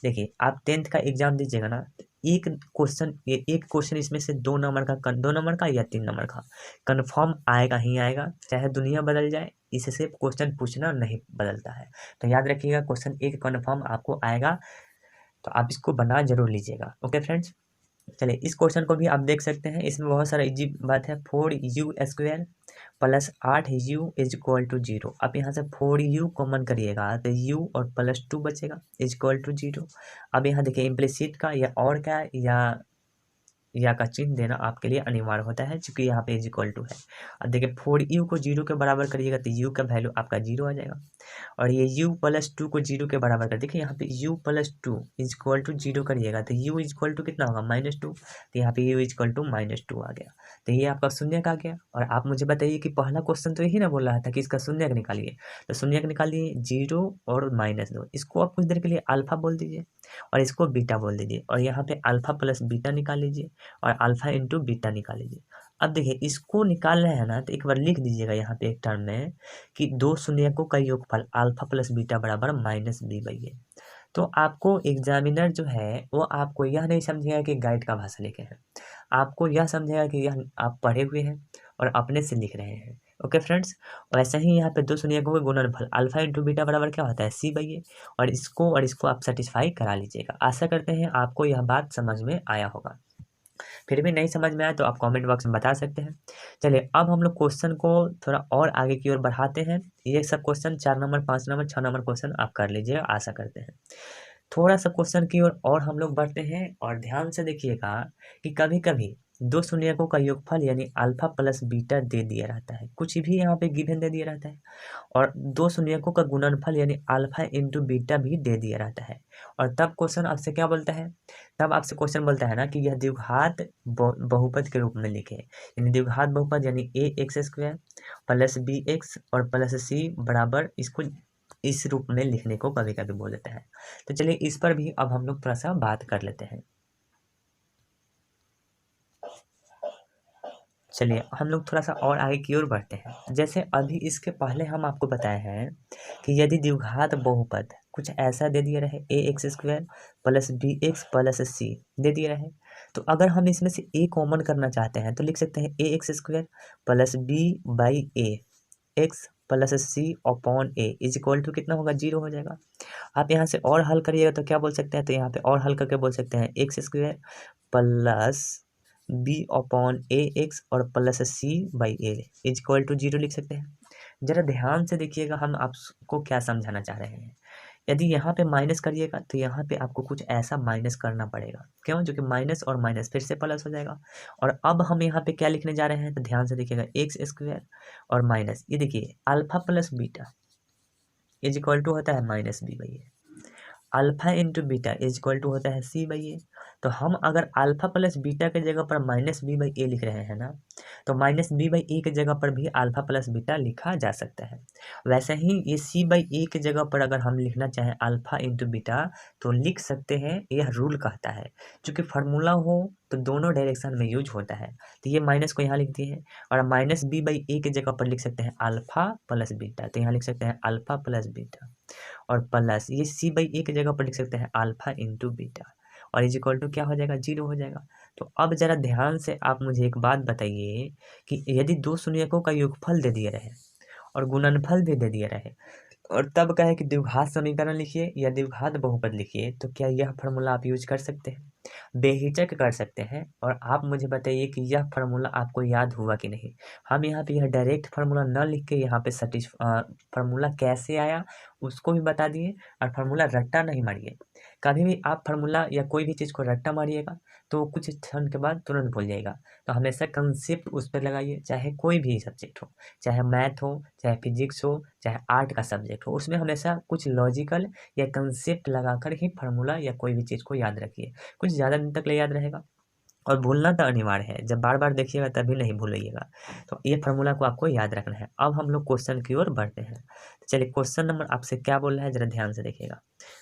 देखिए आप 10th का एग्जाम दीजिएगा ना, एक क्वेश्चन इसमें से 2 नंबर का या 3 नंबर का कन्फर्म आएगा ही आएगा, चाहे दुनिया बदल जाए, इससे क्वेश्चन पूछना नहीं बदलता है। तो याद रखिएगा क्वेश्चन एक कन्फर्म आपको आएगा, तो आप इसको बना जरूर लीजिएगा। ओके फ्रेंड्स, चलिए इस क्वेश्चन को भी आप देख सकते हैं, इसमें बहुत सारा इजी बात है। 4u² plus 8u = 0। आप यहाँ से 4u कॉमन करिएगा तो u और +2 बचेगा = 0। अब यहाँ देखिए इम्प्लिसिट का या और क्या या का चिन्ह देना आपके लिए अनिवार्य होता है क्योंकि यहाँ पे = है। अब देखिए 4u को 0 के बराबर करिएगा तो u का वैल्यू आपका 0 आ जाएगा और ये u + 2 को 0 के बराबर कर, देखिए यहाँ पे u + 2 = 0 करिएगा तो u = कितना होगा -2, तो यहाँ पे u = -2 आ गया। तो ये आपका शून्यक आ गया। और आप मुझे बताइए कि पहला क्वेश्चन तो यही ना बोल रहा था कि इसका शून्यक निकालिए, तो शून्यक निकालिए 0 और -2, इसको आप कुछ देर के लिए अल्फा बोल दीजिए और इसको बीटा बोल दीजिए और यहाँ पे अल्फा प्लस बीटा निकाल लीजिए और अल्फा इंटू बीटा निकाल लीजिए। अब देखिए इसको निकाल रहे हैं ना, तो एक बार लिख दीजिएगा यहाँ पे एक टर्म में कि 2 शून्यकों का योगफल अल्फा प्लस बीटा बराबर -b/a। तो आपको एग्जामिनर जो है वो आपको यह नहीं समझेगा कि गाइड का भाषा लिखे हैं, आपको यह समझेगा कि यह आप पढ़े हुए हैं और अपने से लिख रहे हैं। ओके फ्रेंड्स, वैसे ही यहाँ पे 2 शून्यकों का गुणनफल अल्फा इंटू बीटा बराबर क्या होता है c/a और इसको आप सेटिस्फाई करा लीजिएगा। आशा करते हैं आपको यह बात समझ में आया होगा। फिर भी नहीं समझ में आया तो आप कमेंट बॉक्स में बता सकते हैं। चलिए अब हम लोग क्वेश्चन को थोड़ा और आगे की ओर बढ़ाते हैं। ये सब question 4 number 5 number 6 number question आप कर लीजिएगा, आशा करते हैं। थोड़ा सा क्वेश्चन की और हम लोग बढ़ते हैं और ध्यान से देखिएगा कि कभी कभी दो शून्यकों का योगफल यानी अल्फा प्लस बीटा दे दिया रहता है, कुछ भी यहाँ पे गिवन दे दिया रहता है, और दो शून्यकों का गुणनफल यानी अल्फा इंटू बीटा भी दे दिया रहता है। और तब क्वेश्चन आपसे क्या बोलता है, तब आपसे क्वेश्चन बोलता है ना कि यह द्विघात बहुपद के रूप में लिखे, यानी द्विघात बहुपद यानी a x square plus b x और प्लस सी बराबर, इसको इस रूप में लिखने को कभी कभी बोल देता है। तो चलिए इस पर भी अब हम लोग थोड़ा सा बात कर लेते हैं। चलिए हम लोग थोड़ा सा और आगे की ओर बढ़ते हैं। जैसे अभी इसके पहले हम आपको बताए हैं कि यदि द्विघात बहुपद कुछ ऐसा दे दिया रहे a x square plus b x plus c दे दिया रहे, तो अगर हम इसमें से ए कॉमन करना चाहते हैं तो लिख सकते हैं a x square plus b by a x plus c upon a is equal to कितना होगा, 0 हो जाएगा। आप यहाँ से और हल करिएगा तो क्या बोल सकते हैं, तो यहाँ पे और हल करके बोल सकते हैं x square plus b upon a x और plus c by a is equal to 0 लिख सकते हैं। जरा ध्यान से देखिएगा हम आपको क्या समझाना चाह रहे हैं। यदि यहाँ पे माइनस करिएगा तो यहाँ पे आपको कुछ ऐसा माइनस करना पड़ेगा, क्यों, जो कि माइनस और माइनस फिर से प्लस हो जाएगा। और अब हम यहाँ पे क्या लिखने जा रहे हैं, तो ध्यान से देखिएगा एक्स स्क्वायर और माइनस, ये देखिए alpha plus beta is equal to होता है minus b by a, alpha into beta is equal to होता है सी बाई ए। तो हम अगर अल्फा प्लस बीटा के जगह पर माइनस बी बाई ए लिख रहे हैं ना, तो माइनस बी बाई ए के जगह पर भी अल्फा प्लस बीटा लिखा जा सकता है। वैसे ही ये सी बाई ए के जगह पर अगर हम लिखना चाहें अल्फा इंटू बीटा तो लिख सकते हैं, यह रूल कहता है। चूंकि फार्मूला हो तो दोनों डायरेक्शन में यूज होता है, तो ये माइनस को यहाँ लिख दिए हैं, और माइनस बी बाई ए के जगह पर लिख सकते हैं अल्फा प्लस बीटा, तो यहाँ लिख सकते हैं अल्फा प्लस बीटा, और प्लस ये सी बाई ए की जगह पर लिख सकते हैं अल्फा इंटू बीटा, और इज इक्वल टू क्या हो जाएगा, 0 हो जाएगा। तो अब जरा ध्यान से आप मुझे एक बात बताइए कि यदि दो शून्यकों का योगफल दे दिए रहे और गुणनफल भी दे दिए रहे और तब कहे कि द्विघात समीकरण लिखिए या द्विघात बहुपद लिखिए, तो क्या यह फार्मूला आप यूज कर सकते हैं, बेहिचक कर सकते हैं। और आप मुझे बताइए कि यह फार्मूला आपको याद हुआ कि नहीं। हम यहाँ पे यह डायरेक्ट फार्मूला न लिख के यहाँ पे फार्मूला कैसे आया उसको भी बता दिए, और फार्मूला रट्टा नहीं मारिए। कभी भी आप फार्मूला या कोई भी चीज़ को रट्टा मारिएगा तो कुछ क्षण के बाद तुरंत भूल जाएगा। तो हमेशा कंसेप्ट उस पर लगाइए, चाहे कोई भी सब्जेक्ट हो, चाहे मैथ हो, चाहे फिजिक्स हो, चाहे आर्ट का सब्जेक्ट हो, उसमें हमेशा कुछ लॉजिकल या कंसेप्ट लगाकर ही फार्मूला या कोई भी चीज़ को याद रखिए, कुछ ज़्यादा दिन तक ले याद रहेगा। और भूलना तो अनिवार्य है, जब बार बार देखिएगा तभी नहीं भूलिएगा। तो ये फार्मूला को आपको याद रखना है। अब हम लोग क्वेश्चन की ओर बढ़ते हैं। तो चलिए क्वेश्चन नंबर आपसे क्या बोल रहा है, जरा ध्यान से देखिएगा।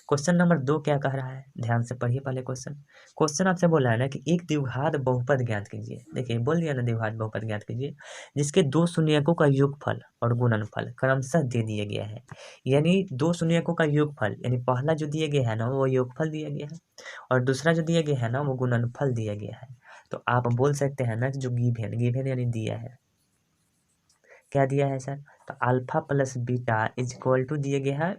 क्वेश्चन नंबर 2 क्या कह रहा है, ध्यान से पढ़िए पहले क्वेश्चन। क्वेश्चन आपसे बोल रहा है ना कि एक द्विघात बहुपद ज्ञात कीजिए। देखिए बोल दिया ना, द्विघात बहुपद ज्ञात कीजिए जिसके दो शून्यकों का योगफल और गुणनफल क्रमशः दे दिया गया है। यानी दो शून्यकों का योगफल, यानी पहला जो दिया गया है ना वो योगफल दिया गया है, और दूसरा जो दिया गया है ना वो गुणनफल दिया गया है। तो आप बोल सकते हैं ना कि जो गिवन गिवन यानी दिया है, क्या दिया है सर, तो alpha plus beta is equal to दिया गया है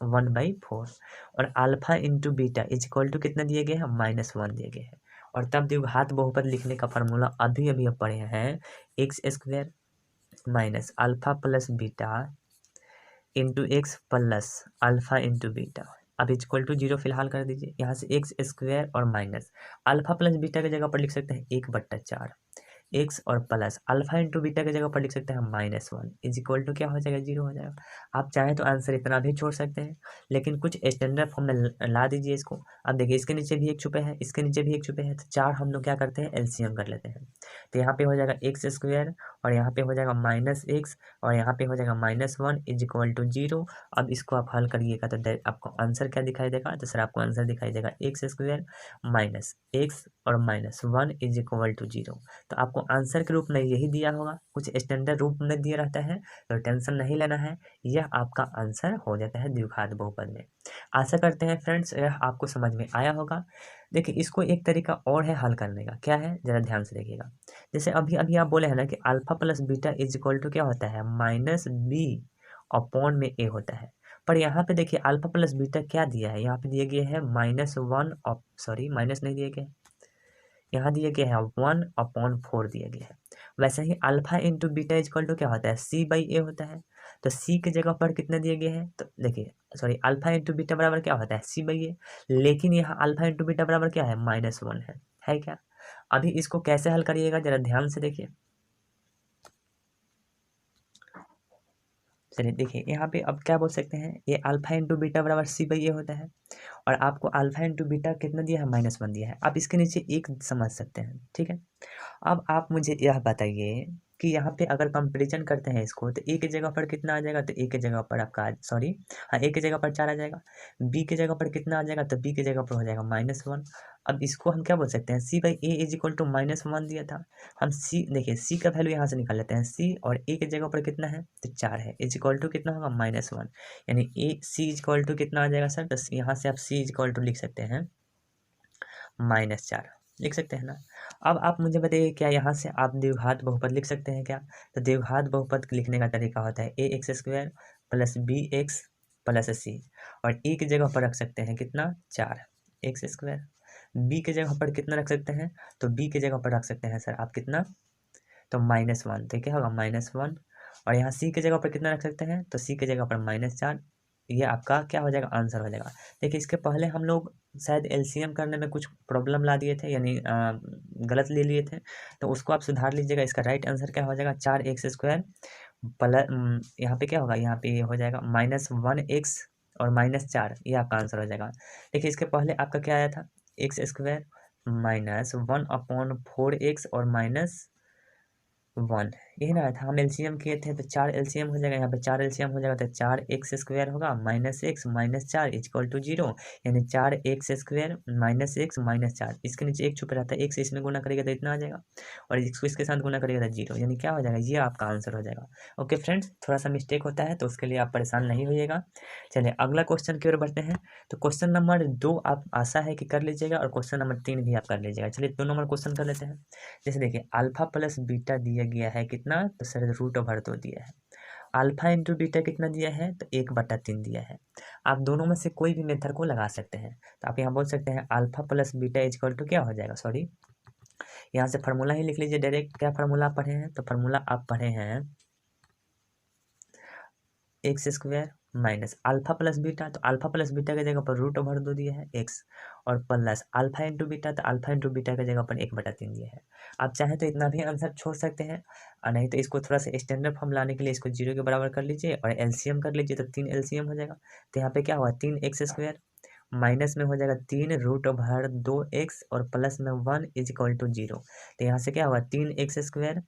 1/4, और alpha into beta is equal to कितना दिया गया है, -1 दिया गया है। और तब द्विघात बहुपद लिखने का फार्मूला अभी अभी अब पढ़े हैं, x square minus alpha plus beta into x plus alpha into beta, अब इक्वल टू 0 फिलहाल कर दीजिए। यहाँ से एक्स स्क्वायर और माइनस अल्फा प्लस बीटा की जगह पर लिख सकते हैं 1/4 एक्स, और प्लस अल्फा इंटू बीटा की जगह पर लिख सकते हैं -1 इज इक्वल टू क्या हो जाएगा, 0 हो जाएगा। आप चाहें तो आंसर इतना भी छोड़ सकते हैं, लेकिन कुछ स्टैंडर्ड फॉर्म में ला दीजिए इसको। अब देखिए इसके नीचे भी एक छुपे हैं, इसके नीचे भी एक छुपे हैं, तो 4 हम लोग क्या करते हैं, एलसीएम कर लेते हैं। तो यहाँ पे हो जाएगा एक्स स्क्वायर, और यहाँ पे हो जाएगा -x, और यहाँ पे हो जाएगा -1 इज इक्वल टू 0। अब इसको आप हल करिएगा तो आपको आंसर क्या दिखाई देगा, तो सर आपको आंसर दिखाई देगा एक्स स्क्वायर माइनस एक्स और -1 इज इक्वल टू 0। तो आपको आंसर के रूप में यही दिया होगा, कुछ स्टैंडर्ड रूप में दिया रहता है, तो टेंशन नहीं लेना है, यह आपका आंसर हो जाता है द्विघात बहुपद में। आशा करते हैं फ्रेंड्स यह आपको समझ में आया होगा। देखिए इसको एक तरीका और है हल करने का, क्या है जरा ध्यान से देखिएगा। जैसे अभी अभी आप बोले हैं ना कि alpha plus beta is equal to क्या होता है, -b अपॉन में a होता है। पर यहाँ पे देखिए अल्फा प्लस बीटा क्या दिया है, यहाँ पे दिया गया है -1 सॉरी माइनस नहीं दिया गया, यहाँ दिया गया है 1/4 दिया गया है। वैसे ही alpha into beta is equal to क्या होता है, c/a होता है। तो सी के जगह पर कितना दिया गया है, तो देखिए सॉरी अल्फा इंटू बीटा बराबर क्या होता है सी बाई ए, लेकिन यहाँ अल्फा इंटू बीटा बराबर क्या है -1 है क्या। अभी इसको कैसे हल करिएगा जरा ध्यान से देखिए। चलिए देखिए यहाँ पे अब क्या बोल सकते हैं, ये अल्फा इंटू बीटा बराबर सी बाई ए होता है, और आपको अल्फा इंटू बीटा कितना दिया है -1 दिया है। आप इसके नीचे एक समझ सकते हैं, ठीक है। अब आप मुझे यह बताइए कि यहाँ पे अगर कंपैरिजन करते हैं इसको, तो ए की जगह पर कितना आ जाएगा, तो ए की जगह पर आपका सॉरी हाँ ए की जगह पर 4 आ जाएगा, बी की जगह पर कितना आ जाएगा, तो बी की जगह पर हो जाएगा -1। अब इसको हम क्या बोल सकते हैं, c by a is equal to -1 दिया था, हम सी देखिए सी का वैल्यू यहाँ से निकाल लेते हैं, सी और ए की जगह पर कितना है, तो 4 है, इज इक्वल टू कितना होगा -1, यानी ए सी इज इक्वल टू कितना आ जाएगा सर, तो यहाँ से आप सी इज इक्वल टू लिख सकते हैं -4 लिख सकते हैं ना। अब आप मुझे बताइए क्या यहाँ से आप द्विघात बहुपद लिख सकते हैं क्या, तो द्विघात बहुपद लिखने का तरीका होता है a x square plus b x plus c, और ए की जगह पर रख सकते हैं कितना 4 एक्स स्क्वायर, बी की जगह पर कितना रख सकते हैं, तो बी की जगह पर रख सकते हैं सर आप कितना, तो -1, तो क्या होगा -1, और यहाँ सी की जगह पर कितना रख सकते हैं, तो सी की जगह पर -4, ये आपका क्या हो जाएगा आंसर हो जाएगा। देखिए इसके पहले हम लोग शायद एलसीएम करने में कुछ प्रॉब्लम ला दिए थे, यानी गलत ले लिए थे, तो उसको आप सुधार लीजिएगा। इसका राइट आंसर क्या हो जाएगा 4x² प्लस यहाँ पे क्या होगा, यहाँ पे हो जाएगा -1x और -4, ये आपका आंसर हो जाएगा। देखिए इसके पहले आपका क्या आया था x² -1/4x और -1, यही ना था, हम एलसीएम किए थे, तो 4 एलसीएम हो जाएगा, यहाँ पे 4 एलसीएम हो जाएगा, तो 4x² होगा -x -4 इक्वल टू 0, यानी 4x² -x -4, इसके नीचे एक छुपा रहता है, x इसमें गुना करेगा तो इतना आ जाएगा, और इसको इसके साथ गुना करेगा तो 0, यानी क्या हो जाएगा, ये आपका आंसर हो जाएगा। ओके फ्रेंड्स, थोड़ा सा मिस्टेक होता है तो उसके लिए आप परेशान नहीं होइएगा। चलिए अगला क्वेश्चन की ओर बढ़ते हैं। तो क्वेश्चन नंबर 2 आप आशा है कि कर लीजिएगा, और क्वेश्चन नंबर 3 भी आप कर लीजिएगा। चलिए 2 नंबर क्वेश्चन कर लेते हैं। जैसे देखिए अल्फा प्लस बीटा दिया गया है कितना, तो सर √2 दिया है। अल्फा इंटू बीटा कितना दिया है, तो 1/3 दिया है। आप दोनों में से कोई भी मेथड को लगा सकते हैं। तो आप यहाँ बोल सकते हैं alpha plus beta equal to क्या हो जाएगा, सॉरी यहाँ से फार्मूला ही लिख लीजिए डायरेक्ट। क्या फार्मूला पढ़े हैं, तो फार्मूला आप पढ़े हैं x² minus alpha plus beta, तो अल्फा प्लस बीटा की जगह पर √2 दिया है x, और प्लस अल्फा इंटू बीटा, तो अल्फा इंटू बीटा की जगह पर 1/3 दिया है। आप चाहें तो इतना भी आंसर छोड़ सकते हैं, और नहीं तो इसको थोड़ा सा स्टैंडर्ड फॉर्म लाने के लिए इसको 0 के बराबर कर लीजिए और एलसीएम कर लीजिए, तो 3 एलसीएम हो जाएगा। तो यहाँ पे क्या हुआ 3x² माइनस में हो जाएगा 3√2x और प्लस में 1 इज इक्वल टू 0। तो यहाँ से क्या हुआ 3x²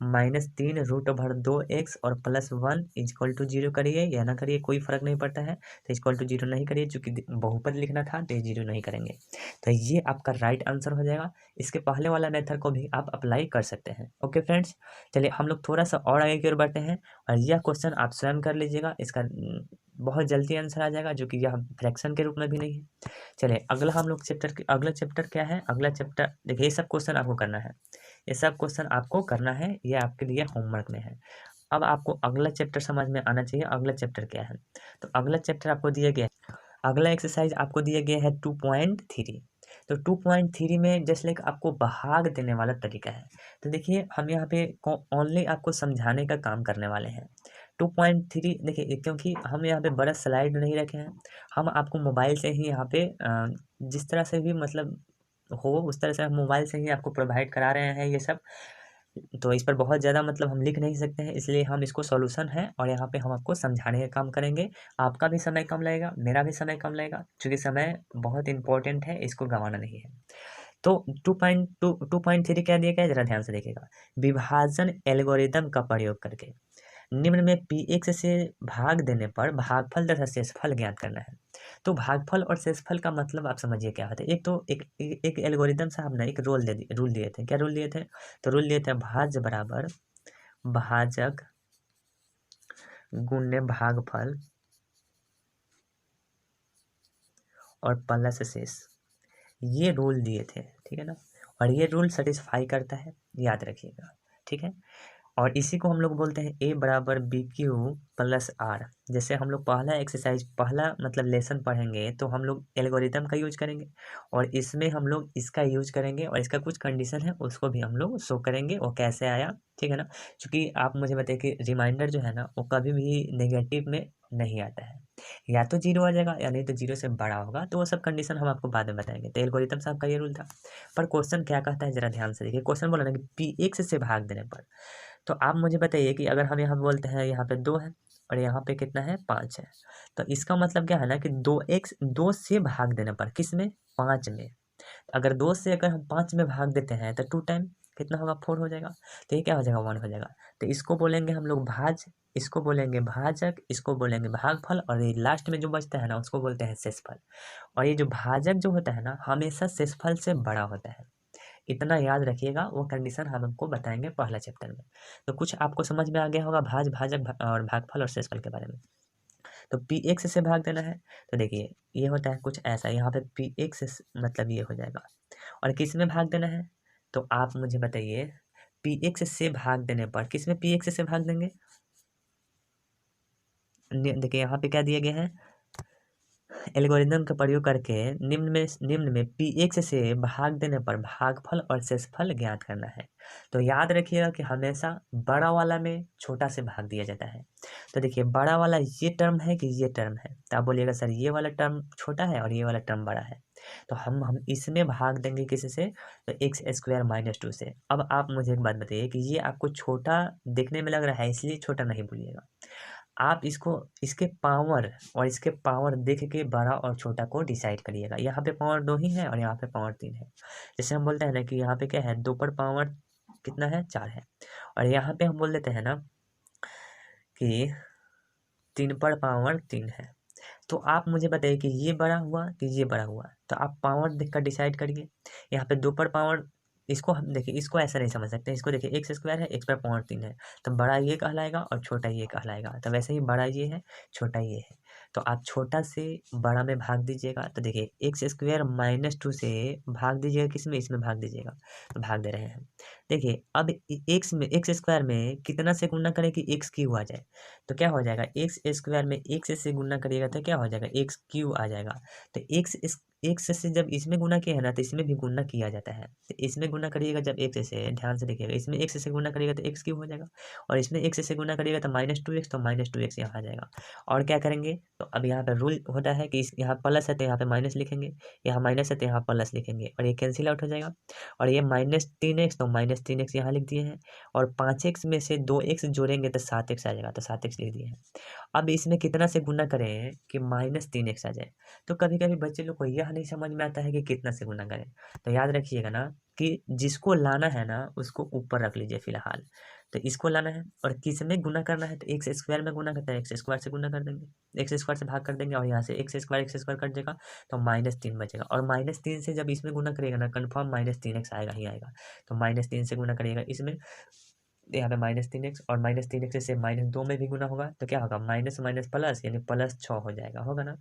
माइनस 3√2x और प्लस 1 इज इक्वल टू 0 करिए या ना करिए कोई फर्क नहीं पड़ता है, तो इक्वल टू 0 नहीं करिए, चूंकि बहुपद लिखना था तो ये 0 नहीं करेंगे। तो ये आपका राइट आंसर हो जाएगा। इसके पहले वाला मेथड को भी आप अप्लाई कर सकते हैं। ओके फ्रेंड्स, चलिए हम लोग थोड़ा सा और आगे की ओर बढ़ते हैं, और यह क्वेश्चन आप स्वयं कर लीजिएगा। इसका बहुत जल्दी आंसर आ जाएगा, जो कि यह फ्रैक्शन के रूप में भी नहीं है। चलिए अगला हम लोग अगला चैप्टर क्या है, अगला चैप्टर देखिए ये सब क्वेश्चन आपको करना है, ये सब क्वेश्चन आपको करना है, ये आपके लिए होमवर्क में है। अब आपको अगला चैप्टर समझ में आना चाहिए, अगला चैप्टर क्या है। तो अगला चैप्टर आपको दिया गया है, अगला एक्सरसाइज आपको दिया गया है 2.3। तो 2.3 में जस्ट लाइक आपको भाग देने वाला तरीका है। तो देखिए हम यहाँ पे ओनली आपको समझाने का काम करने वाले हैं। 2.3 देखिए, क्योंकि हम यहाँ पे बड़ा स्लाइड नहीं रखे हैं, हम आपको मोबाइल से ही यहाँ पे जिस तरह से भी मतलब हो उस तरह से हम मोबाइल से ही आपको प्रोवाइड करा रहे हैं ये सब। तो इस पर बहुत ज़्यादा मतलब हम लिख नहीं सकते हैं, इसलिए हम इसको सॉल्यूशन है और यहाँ पे हम आपको समझाने का काम करेंगे। आपका भी समय कम लगेगा, मेरा भी समय कम लगेगा, क्योंकि समय बहुत इंपॉर्टेंट है, इसको गंवाना नहीं है। तो 2.3 क्या दिया गया है, जरा ध्यान से देखिएगा। विभाजन एल्गोरिदम का प्रयोग करके निम्न में px से भाग देने पर भागफल तथा शेषफल ज्ञात करना है। तो भागफल और शेषफल का मतलब आप समझिए क्या होता है। एक तो एक एल्गोरिदम साहब ने एक रूल दिए थे। क्या रूल दिए थे, तो रूल दिए थे भाज्य बराबर भाजक गुण्य भागफल और प्लस शेष, ये रूल दिए थे, ठीक है ना। और ये रूल सेटिस्फाई करता है, याद रखिएगा, ठीक है। और इसी को हम लोग बोलते हैं ए बराबर बी क्यू प्लस आर। जैसे हम लोग पहला एक्सरसाइज पहला मतलब लेसन पढ़ेंगे तो हम लोग एल्गोरिदम का यूज करेंगे और इसमें हम लोग इसका यूज करेंगे और इसका कुछ कंडीशन है उसको भी हम लोग शो करेंगे वो कैसे आया, ठीक है ना। क्योंकि आप मुझे बताइए कि रिमाइंडर जो है ना वो कभी भी नेगेटिव में नहीं आता है, या तो जीरो आ जाएगा या नहीं तो जीरो से बड़ा होगा, तो वो सब कंडीशन हम आपको बाद में बताएंगे। तो एल्गोरिथम साहब का ये रूल था। पर क्वेश्चन क्या कहता है जरा ध्यान से देखिए। क्वेश्चन बोला ना कि पी एक्स से भाग देने पर, तो आप मुझे बताइए कि अगर हम यहाँ बोलते हैं यहाँ पे 2 है और यहाँ पे कितना है 5 है, तो इसका मतलब क्या है ना कि 2x 2 से भाग देने पर किस में 5 में, अगर 2 से अगर हम 5 में भाग देते हैं तो 2 टाइम कितना होगा 4 हो जाएगा, तो ये क्या हो जाएगा 1 हो जाएगा। तो इसको बोलेंगे हम लोग भाज, इसको बोलेंगे भाजक, इसको बोलेंगे भागफल और ये लास्ट में जो बचता है ना उसको बोलते हैं शेषफल। और ये जो भाजक जो होता है ना हमेशा शेषफल से बड़ा होता है, इतना याद रखिएगा। वो कंडीशन हम आपको बताएंगे पहला चैप्टर में। तो कुछ आपको समझ में आ गया होगा भाजक और भागफल और शेषफल के बारे में। तो पी एक्स से भाग देना है, तो देखिए ये होता है कुछ ऐसा, यहाँ पे पी एक्स मतलब ये हो जाएगा। और किस में भाग देना है, तो आप मुझे बताइए पी एक्स से भाग देने पर किस में पी एक्स से भाग देंगे। देखिए यहाँ पे क्या दिए गए हैं, एल्गोरिदम का प्रयोग करके निम्न में पी एक्स से भाग देने पर भागफल और शेषफल ज्ञात करना है। तो याद रखिएगा कि हमेशा बड़ा वाला में छोटा से भाग दिया जाता है। तो देखिए बड़ा वाला ये टर्म है कि ये टर्म है, तो आप बोलिएगा सर ये वाला टर्म छोटा है और ये वाला टर्म बड़ा है, तो हम इसमें भाग देंगे किसी से, तो एक्स स्क्वायर माइनस 2 से। अब आप मुझे एक बात बताइए कि ये आपको छोटा देखने में लग रहा है इसलिए छोटा नहीं बोलिएगा, आप इसको इसके पावर और इसके पावर देख के बड़ा और छोटा को डिसाइड करिएगा। यहाँ पे पावर 2 ही है और यहाँ पे पावर 3 है। जैसे हम बोलते हैं ना कि यहाँ पे क्या है 2 पर पावर कितना है 4 है, और यहाँ पे हम बोल देते हैं ना कि 3 पर पावर 3 है। तो आप मुझे बताइए कि ये बड़ा हुआ कि ये बड़ा हुआ, तो आप पावर देखकर डिसाइड करिए। यहाँ पे 2 पर पावर, इसको हम देखिए इसको ऐसा नहीं समझ सकते, इसको देखिए एक्स स्क्वायर है एक्स पर पावर 3 है, तो बड़ा ये कहलाएगा और छोटा ये कहलाएगा। तो वैसे ही बड़ा ये है छोटा ये है, तो आप छोटा से बड़ा में भाग दीजिएगा। तो देखिए एक्स स्क्वायर माइनस 2 से भाग दीजिएगा किस में, इसमें भाग दीजिएगा, तो भाग दे रहे हैं। देखिए अब एक्स में एक्स स्क्वायर में कितना से गुणा करें कि एक्स क्यू आ जाए, तो क्या हो जाएगा एक्स स्क्वायर में एक्स से गुणा करिएगा तो क्या हो जाएगा एक्स क्यू आ जाएगा। तो एक्स से जब इसमें गुना किया है ना तो इसमें भी गुना किया जाता है, तो इसमें गुना करिएगा जब एक्स से, ध्यान से देखिएगा, इसमें एक्स से गुना करिएगा तो एक्स क्यू हो जाएगा, और इसमें एक्स से गुना करिएगा तो -2x, तो -2x यहाँ आ जाएगा। और क्या करेंगे, तो अब यहाँ पे रूल होता है कि यहाँ प्लस है तो यहाँ पे माइनस लिखेंगे, यहाँ माइनस है तो यहाँ प्लस लिखेंगे, और ये कैंसिल आउट हो जाएगा। और ये -3x तो -3x यहाँ लिख दिए हैं, और 5x में से 2x जोड़ेंगे तो 7x आ जाएगा, तो 7x लिख दिए हैं। अब इसमें कितना से गुना करें कि -3x आ जाए। तो कभी कभी बच्चे लोग को यह नहीं समझ में आता है कि कितना से गुना करें, तो याद रखिएगा ना कि जिसको लाना है ना उसको ऊपर रख लीजिए फिलहाल। तो इसको लाना है और किस में गुना करना है, तो एक्स स्क्वायर में गुना करता है, एक्स स्क्वायर से गुना कर देंगे, एक्स स्क्वायर से भाग कर देंगे, और यहाँ से एक्स स्क्वायर कट जाएगा तो -3 बचेगा, और -3 से जब इसमें गुना करिएगा ना कन्फर्म -3x आएगा ही आएगा। तो -3 से गुना करिएगा इसमें, यहाँ पे -3x, और -3x से -2 में भी गुना होगा तो क्या होगा माइनस माइनस प्लस यानी +6 हो जाएगा, होगा ना।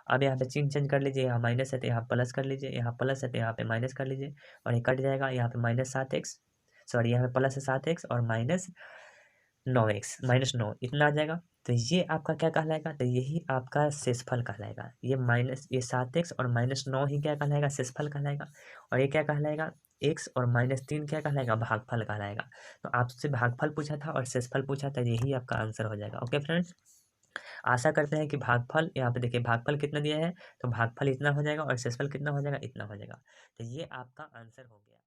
अब यहाँ पे चिन्ह चेंज कर लीजिए, यहाँ माइनस है तो यहाँ प्लस कर लीजिए, यहाँ प्लस है तो यहाँ पे माइनस कर लीजिए, और ये कट जाएगा, यहाँ पे -7x, सॉरी यहाँ पे +7x और -9x, -9 इतना आ जाएगा। तो ये आपका क्या कहलाएगा, तो यही आपका शेषफल कहलाएगा। ये 7x और -9 ही क्या कहलाएगा, शेषफल कहलाएगा। और ये क्या कहलाएगा, x और -3 क्या कहलाएगा, भागफल कहलाएगा। तो आपसे भागफल पूछा था और शेषफल पूछा था, यही आपका आंसर हो जाएगा। ओके फ्रेंड्स, आशा करते हैं कि भागफल, यहाँ पे देखिए भागफल कितना दिया है, तो भागफल इतना हो जाएगा और शेषफल कितना हो जाएगा, इतना हो जाएगा। तो ये आपका आंसर हो गया।